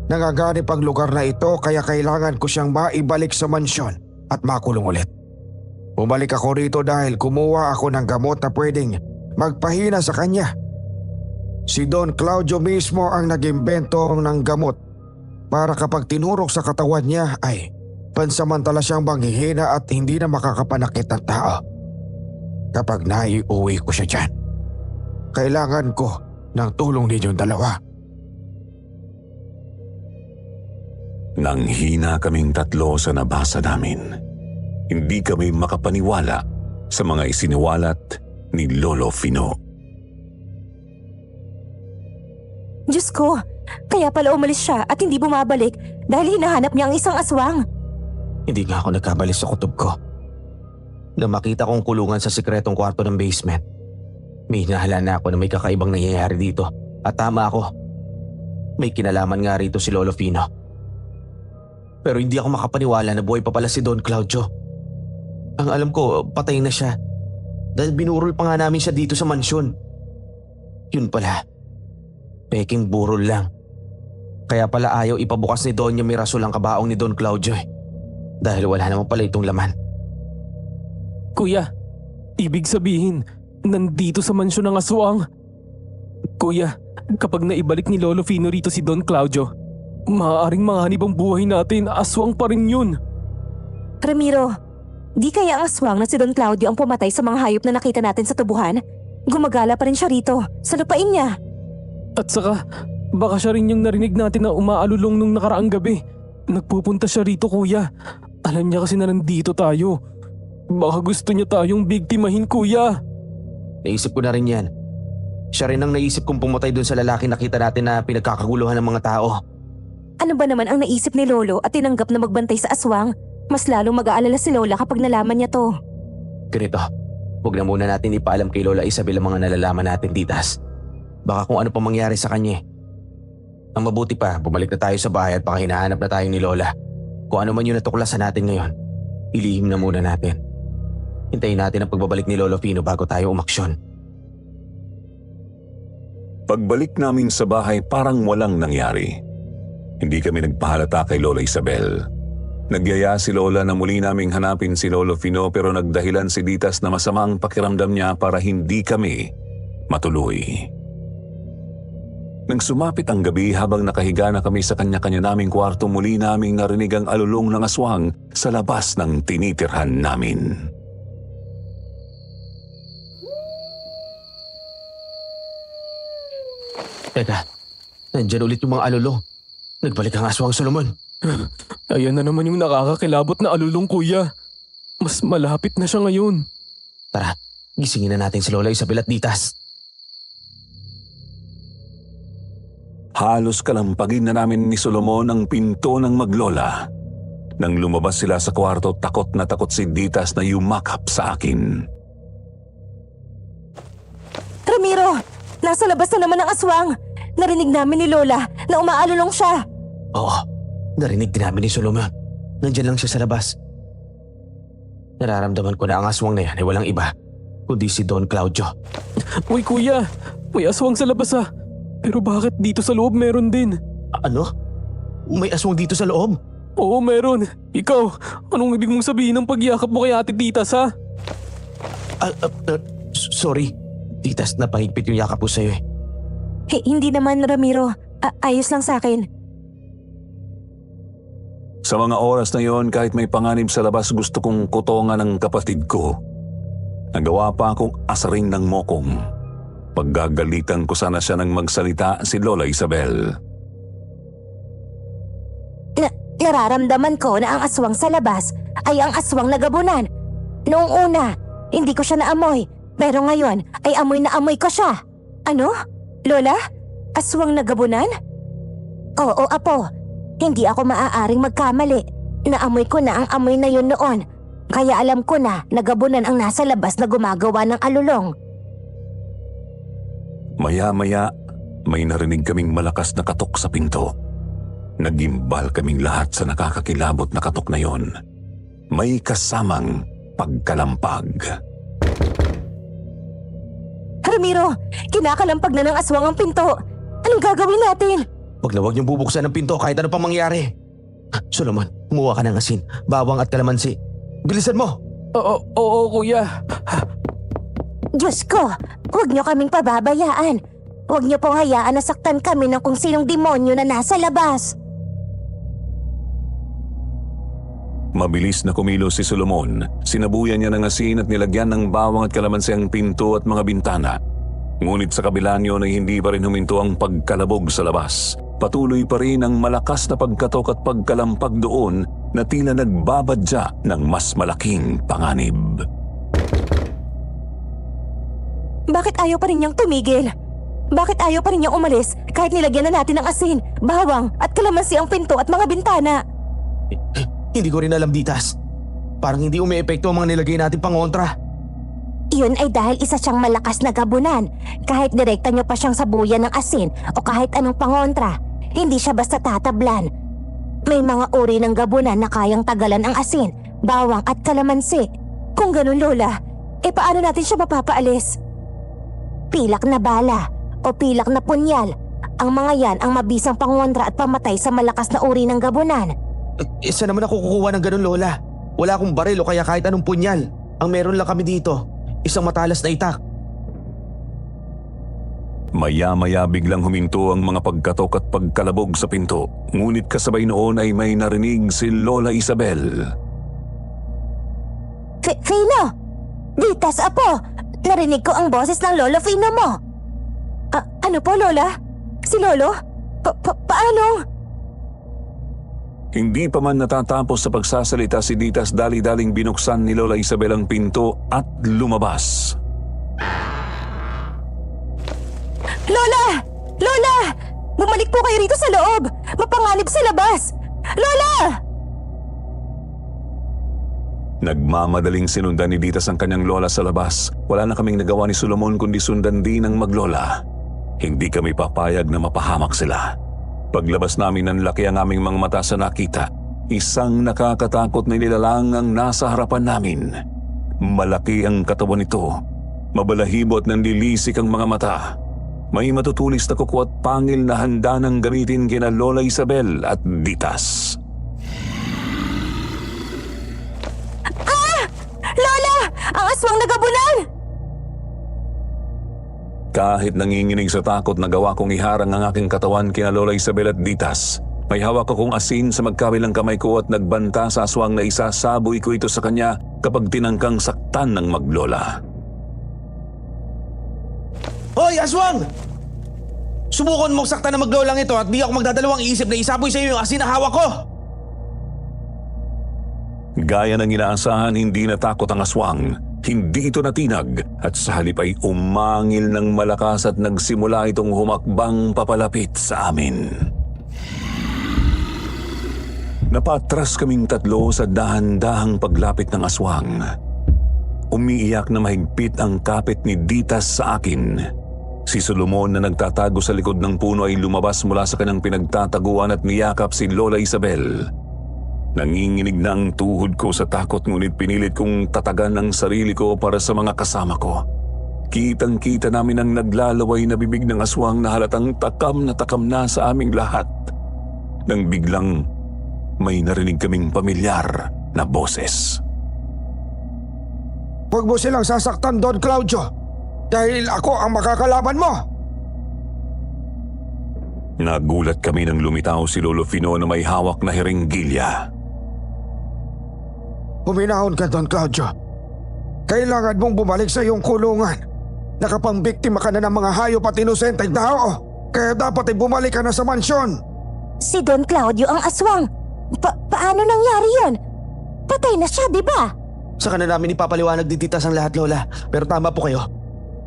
nangaganip ang lugar na ito kaya kailangan ko siyang maibalik sa mansyon at makulong ulit. Bumalik ako rito dahil kumuha ako ng gamot na pwedeng magpahina sa kanya. Si Don Claudio mismo ang nag-imbento ng gamot para kapag tinurok sa katawan niya ay pansamantala siyang manghihina at hindi na makakapanakit ng tao. Kapag naiuwi ko siya dyan, kailangan ko ng tulong ninyong dalawa. Nanghina kaming tatlo sa nabasa namin. Hindi kami makapaniwala sa mga isiniwalat ni Lolo Fino. Diyos ko, kaya pala umalis siya at hindi bumabalik dahil hinahanap niya ang isang aswang. Hindi nga ako nagkamali sa kutob ko. Na makita kong kulungan sa sikretong kwarto ng basement. May hinahala na ako na may kakaibang nangyayari dito. At tama ako. May kinalaman nga rito si Lolo Fino. Pero hindi ako makapaniwala na buhay pa pala si Don Claudio. Ang alam ko, patay na siya. Dahil binurol pa nga namin siya dito sa mansyon. Yun pala. Peking burol lang. Kaya pala ayaw ipabukas ni Doña Mirasol ang kabaong ni Don Claudio eh. Dahil wala naman pala itong laman. Kuya, ibig sabihin, nandito sa mansyon ng aswang. Kuya, kapag naibalik ni Lolo Fino rito si Don Claudio, maaaring manganib ang buhay natin, aswang pa rin yun. Ramiro, di kaya ang aswang na si Don Claudio ang pumatay sa mga hayop na nakita natin sa tubuhan? Gumagala pa rin siya rito, sa lupain niya. At saka, baka siya rin yung narinig natin na umaalulong nung nakaraang gabi. Nagpupunta siya rito, kuya. Alam niya kasi na nandito tayo. Baka gusto niya tayong biktimahin, kuya. Naisip ko na rin yan. Siya rin ang naisip kong pumatay dun sa lalaki nakita natin na pinagkakaguluhan ng mga tao. Ano ba naman ang naisip ni Lolo at tinanggap na magbantay sa aswang? Mas lalong mag-aalala si Lola kapag nalaman niya to. Ganito, huwag na muna natin ipaalam kay Lola Isabel ang mga nalalaman natin, titas. Baka kung ano pa mangyari sa kanya. Ang mabuti pa, bumalik na tayo sa bahay at baka hinahanap na tayo ni Lola. Kung ano man yung natuklasan natin ngayon, ilihim na muna natin. Hintayin natin ang pagbabalik ni Lolo Fino bago tayo umaksyon. Pagbalik namin sa bahay parang walang nangyari. Hindi kami nagpahalata kay Lola Isabel. Nagyaya si Lola na muli naming hanapin si Lolo Fino pero nagdahilan si Ditas na masamang pakiramdam niya para hindi kami matuloy. Nang sumapit ang gabi habang nakahiga na kami sa kanya-kanya naming kwarto, muli naming narinig ang alulong ng aswang sa labas ng tinitirhan namin. Teka, nandyan ulit yung mga alulong. Nagbalik ang aswang, Solomon. Ayan na naman yung nakakakilabot na alulong, kuya. Mas malapit na siya ngayon. Tara, gisingin na natin si Lola Isabel at Ditas. Halos kalampagin na namin ni Solomon ang pinto ng maglola. Nang lumabas sila sa kwarto, takot na takot si Ditas na yumakap sa akin. Ramiro, nasa labas na naman ang aswang. Narinig namin ni Lola na umaalulong siya. Oo, narinig din namin ni Solomon. Nandyan lang siya sa labas. Nararamdaman ko na ang aswang na yan ay walang iba, kundi si Don Claudio. Uy, kuya, may aswang sa labas ah. Pero bakit dito sa loob meron din? Ano? May aswang dito sa loob? Oo, meron. Ikaw, anong ibig mong sabihin ng pagyakap mo kay Ate Ditas ha? Sorry. Ditas, napahigpit yung yakap ko sa'yo eh. Hindi naman, Ramiro. Ayos lang sa akin. Sa mga oras na yon, kahit may panganib sa labas, gusto kong kutongan ng kapatid ko. Nagawa pa akong asarin ng mokong. Paggagalitan ko sana siya ng magsalita si Lola Isabel. nararamdaman ko na ang aswang sa labas ay ang aswang na gabunan. Noong una, hindi ko siya naamoy. Pero ngayon ay amoy na amoy ko siya. Ano? Lola? Aswang na gabunan? Oo, Apo. Hindi ako maaaring magkamali. Naamoy ko na ang amoy na yun noon. Kaya alam ko na gabunan ang nasa labas na gumagawa ng alulong. Maya-maya, may narinig kaming malakas na katok sa pinto. Nagimbal kaming lahat sa nakakakilabot na katok na yon. May kasamang pagkalampag. Ramiro, kinakalampag na ng aswang ang pinto. Anong gagawin natin? Wag na wag niyong bubuksan ng pinto kahit ano pang mangyari. Solomon, kumuha ka ng asin, bawang at kalamansi. Bilisan mo! Oo, kuya. Diyos ko, huwag niyo kaming pababayaan. Huwag niyo pong hayaan na saktan kami ng kung sinong demonyo na nasa labas. Mabilis na kumilos si Solomon. Sinabuyan niya ng asin at nilagyan ng bawang at kalamansi ang pinto at mga bintana. Ngunit sa kabila niyon ay hindi pa rin huminto ang pagkalabog sa labas. Patuloy pa rin ang malakas na pagkatok at pagkalampag doon na tila nagbabadya ng mas malaking panganib. Bakit ayaw pa rin niyang tumigil? Bakit ayaw pa rin niyang umalis kahit nilagyan na natin ng asin, bawang at kalamansi ang pinto at mga bintana? Hindi ko rin alam, Ditas. Parang hindi umiepekto ang mga nilagay natin pangontra. Iyon ay dahil isa siyang malakas na gabunan. Kahit direkta niyo pa siyang sabuyan ng asin o kahit anong pangontra, hindi siya basta tatablan. May mga uri ng gabunan na kayang tagalan ang asin, bawang at kalamansi. Kung ganun, Lola, paano natin siya mapapaalis? Pilak na bala o pilak na punyal. Ang mga yan ang mabisang pangontra at pamatay sa malakas na uri ng gabunan. Isa naman ako kukuha ng ganun, Lola. Wala akong baril o kaya kahit anong punyal. Ang meron lang kami dito, isang matalas na itak. Maya-maya biglang huminto ang mga pagkatok at pagkalabog sa pinto. Ngunit kasabay noon ay may narinig si Lola Isabel. Fino! Ditas, Apo! Narinig ko ang boses ng Lolo Fino mo! Ano po, Lola? Si Lolo? Paano? Hindi pa man natatapos sa pagsasalita si Ditas, dali-daling binuksan ni Lola Isabel ang pinto at lumabas. Lola! Lola! Bumalik po kayo rito sa loob! Mapanganib sa labas! Lola! Nagmamadaling sinundan ni Ditas ang kanyang lola sa labas. Wala na kaming nagawa ni Solomon kundi sundan din ang maglola. Hindi kami papayag na mapahamak sila. Paglabas namin ng laki ang aming mga mata sa nakita. Isang nakakatakot na nilalang ang nasa harapan namin. Malaki ang katawan nito. Mabalahibo at nanlilisik ang mga mata. May matutulis na kuko at pangil na handa ng gamitin kina Lola Isabel at Ditas. Lola! Ang aswang nagabunan! Kahit nanginginig sa takot, nagawa kong iharang ang aking katawan kina Lola Isabel at Ditas. May hawak akong asin sa magkabilang kamay ko at nagbanta sa aswang na isasaboy ko ito sa kanya kapag tinangkang saktan ng maglola. Hoy, aswang! Subukan mong saktan na maglolang ito at di ako magdadalawang isip na isaboy sa iyo yung asin na hawak ko! Gaya ng inaasahan, hindi natakot ang aswang. Hindi ito natinag at sa halip ay umangil ng malakas at nagsimula itong humakbang papalapit sa amin. Napatras kaming tatlo sa dahan-dahang paglapit ng aswang. Umiiyak na mahigpit ang kapit ni Ditas sa akin. Si Solomon na nagtatago sa likod ng puno ay lumabas mula sa kanyang pinagtataguan at niyakap si Lola Isabel. Nanginginig na ang tuhod ko sa takot, ngunit pinilit kong tatagan ang sarili ko para sa mga kasama ko. Kitang-kita namin ang naglalaway na bibig ng aswang na halatang takam na sa aming lahat. Nang biglang may narinig kaming pamilyar na boses. Huwag mo silang sasaktan, Don Claudio. Dahil ako ang makakalaban mo. Nagulat kami nang lumitaw si Lolo Fino na may hawak na hiringgilya. Huminahon ka, Don Claudio. Kailangan mong bumalik sa iyong kulungan. Nakapambiktima ka na ng mga hayop at inosenteng tao. Kaya dapat ay bumalik ka na sa mansyon. Si Don Claudio ang aswang. Paano nangyari yun? Patay na siya, di ba? Saka na namin ipapaliwanag ni Titas ang lahat, Lola. Pero tama po kayo.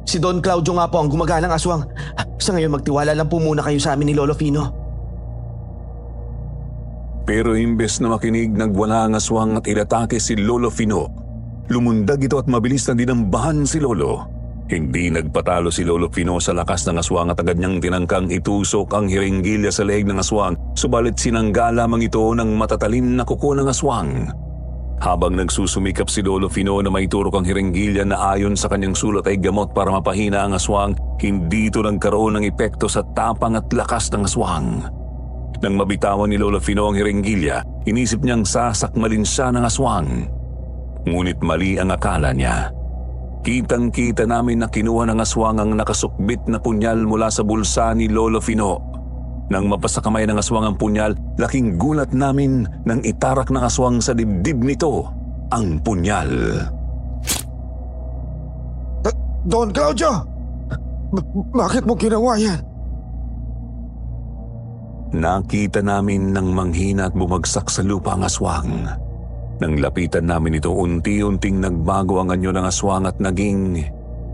Si Don Claudio nga po ang gumagalang aswang. Sa ngayon magtiwala lang po muna kayo sa amin ni Lolo Fino. Pero imbes na makinig, nagwala ang aswang at inatake si Lolo Fino. Lumundag ito at mabilis na dinambahan si Lolo. Hindi nagpatalo si Lolo Fino sa lakas ng aswang at agad niyang tinangkang itusok ang hiringgilya sa leeg ng aswang, subalit sinangga lamang ito ng matatalim na kuko ng aswang. Habang nagsusumikap si Lolo Fino na maiturok ang hiringgilya na ayon sa kanyang sulat ay gamot para mapahina ang aswang, hindi ito nagkaroon ng epekto sa tapang at lakas ng aswang. Nang mabitawan ni Lolo Fino ang hiringgilya, inisip niyang sasakmalin siya ng aswang. Ngunit mali ang akala niya. Kitang-kita namin na kinuha ng aswang ang nakasukbit na punyal mula sa bulsa ni Lolo Fino. Nang mapasakamay ng aswang ang punyal, laking gulat namin nang itarak ng aswang sa dibdib nito ang punyal. Don Claudio! Bakit mo ginawa yan? Nakita namin nang manghina at bumagsak sa lupa ang aswang. Nang lapitan namin ito, unti-unting nagbago ang anyo ng aswang at naging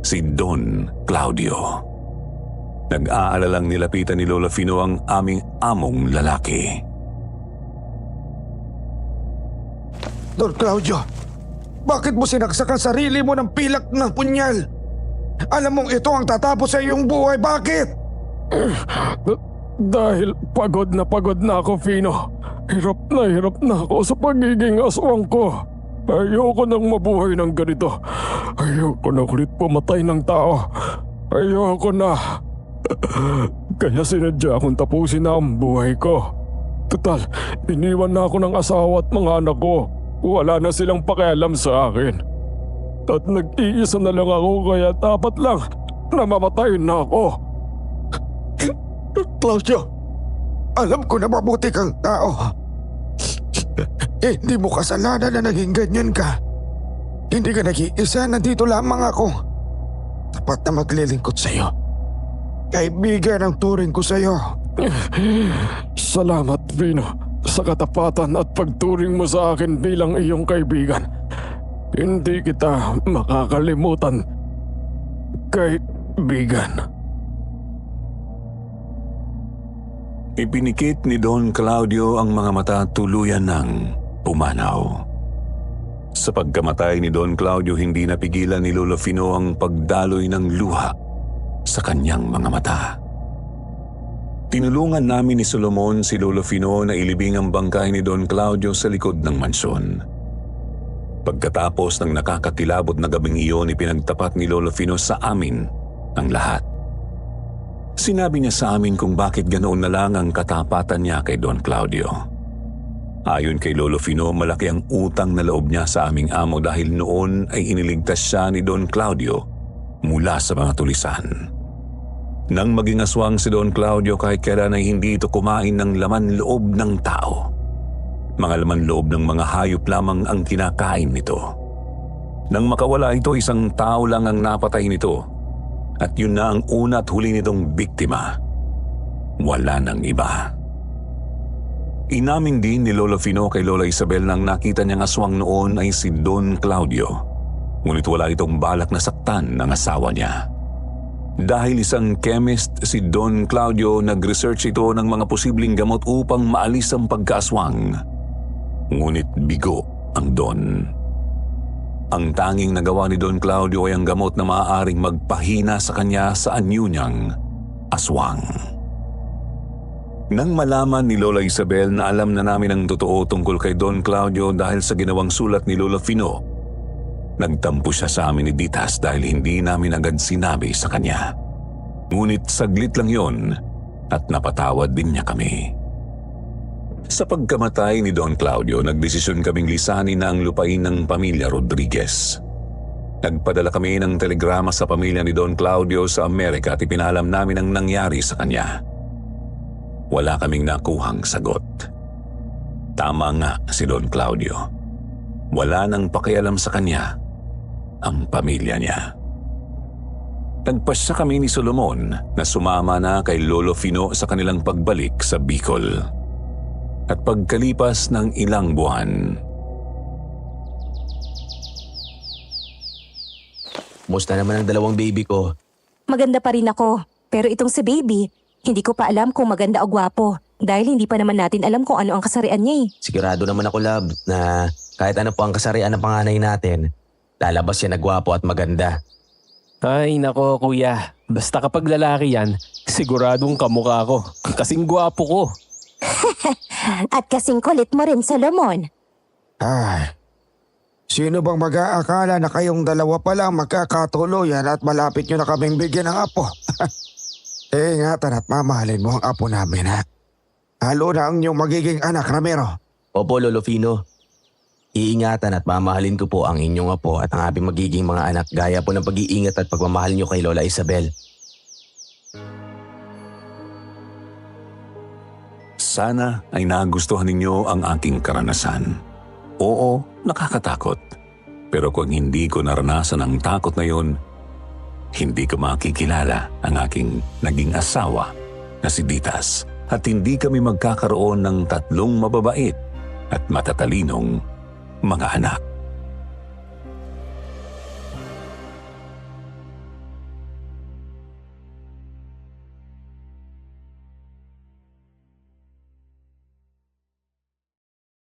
si Don Claudio. Nag-aalalang nilapitan ni Lola Fino ang aming among lalaki. Don Claudio, bakit mo sinaksak ang sarili mo ng pilak ng punyal? Alam mong ito ang tatapos sa iyong buhay, bakit? Dahil pagod na ako, Fino. Hirap na ako sa pagiging aswang ko. Ayoko nang mabuhay ng ganito. Ayoko na ulit pumatay ng tao. Ayoko na. Kaya sinadya akong tapusin na ang buhay ko. Total, iniwan na ako ng asawa at mga anak ko. Wala na silang pakialam sa akin. At nag-iisa na lang ako kaya dapat lang na mamatay na ako. Claudio, alam ko na mabuti kang tao. Hindi mo kasalanan na naging ganyan ka. Hindi ka nag-iisa, nandito lamang ako. Tapat na maglilingkod sa'yo. Kaibigan ang turing ko sa'yo. Salamat, Fino, sa katapatan at pagturing mo sa akin bilang iyong kaibigan. Hindi kita makakalimutan, kaibigan. Ipinikit ni Don Claudio ang mga mata, tuluyan ng pumanaw. Sa pagkamatay ni Don Claudio, hindi napigilan ni Lolo Fino ang pagdaloy ng luha sa kanyang mga mata. Tinulungan namin ni Solomon si Lolo Fino na ilibing ang bangkay ni Don Claudio sa likod ng mansyon. Pagkatapos ng nakakatilabot na gabing iyon, ipinagtapat ni Lolo Fino sa amin ang lahat. Sinabi niya sa amin kung bakit ganoon na lang ang katapatan niya kay Don Claudio. Ayon kay Lolo Fino, malaki ang utang na loob niya sa aming amo dahil noon ay iniligtas siya ni Don Claudio mula sa mga tulisan. Nang maging aswang si Don Claudio, kahit kailan ay hindi ito kumain ng laman loob ng tao. Mga laman loob ng mga hayop lamang ang kinakain nito. Nang makawala ito, isang tao lang ang napatay nito. At yun na ang una at huli nitong biktima. Wala nang iba. Inamin din ni Lolo Fino kay Lola Isabel nang nakita niyang aswang noon ay si Don Claudio. Ngunit wala itong balak na saktan ng asawa niya. Dahil isang chemist si Don Claudio, nag-research ito ng mga posibleng gamot upang maalis ang pagkaaswang. Ngunit bigo ang Don. Ang tanging nagawa ni Don Claudio ay ang gamot na maaaring magpahina sa kanya sa anyo niyang aswang. Nang malaman ni Lola Isabel na alam na namin ang totoo tungkol kay Don Claudio dahil sa ginawang sulat ni Lola Fino, nagtampo siya sa amin ni Ditas dahil hindi namin agad sinabi sa kanya. Ngunit saglit lang yon at napatawad din niya kami. Sa pagkamatay ni Don Claudio, nagdesisyon kaming lisanin na ang lupain ng pamilya Rodriguez. Nagpadala kami ng telegrama sa pamilya ni Don Claudio sa Amerika at ipinalam namin ang nangyari sa kanya. Wala kaming nakuhang sagot. Tama nga si Don Claudio. Wala nang pakialam sa kanya ang pamilya niya. Nagpasya kami ni Solomon na sumama na kay Lolo Fino sa kanilang pagbalik sa Bicol. At pagkalipas ng ilang buwan, Musta naman ang dalawang baby ko? Maganda pa rin ako. Pero itong si baby, hindi ko pa alam kung maganda o gwapo. Dahil hindi pa naman natin alam kung ano ang kasarian niya eh. Sigurado naman ako, love, na kahit ano po ang kasarian ng panganay natin, lalabas siya na gwapo at maganda. Ay nako kuya, basta kapag lalaki yan, siguradong kamukha ko. Kasing gwapo ko. At kasing kulit mo rin, Solomon. Ay, sino bang mag-aakala na kayong dalawa pa lang magkakatuluyan at malapit nyo na kaming bigyan ng apo? Ingatan at mamahalin mo ang apo namin, ha? Halo na ang inyong magiging anak, Ramiro. Opo, Lolo Fino. Iingatan at mamahalin ko po ang inyong apo at ang aming magiging mga anak gaya po ng pag-iingat at pagmamahal niyo kay Lola Isabel. sana ay nagustuhan ninyo ang aking karanasan. Oo, nakakatakot. Pero kung hindi ko naranasan ang takot na yun, hindi ko makikilala ang aking naging asawa na si Ditas at hindi kami magkakaroon ng 3 mababait at matatalinong mga anak.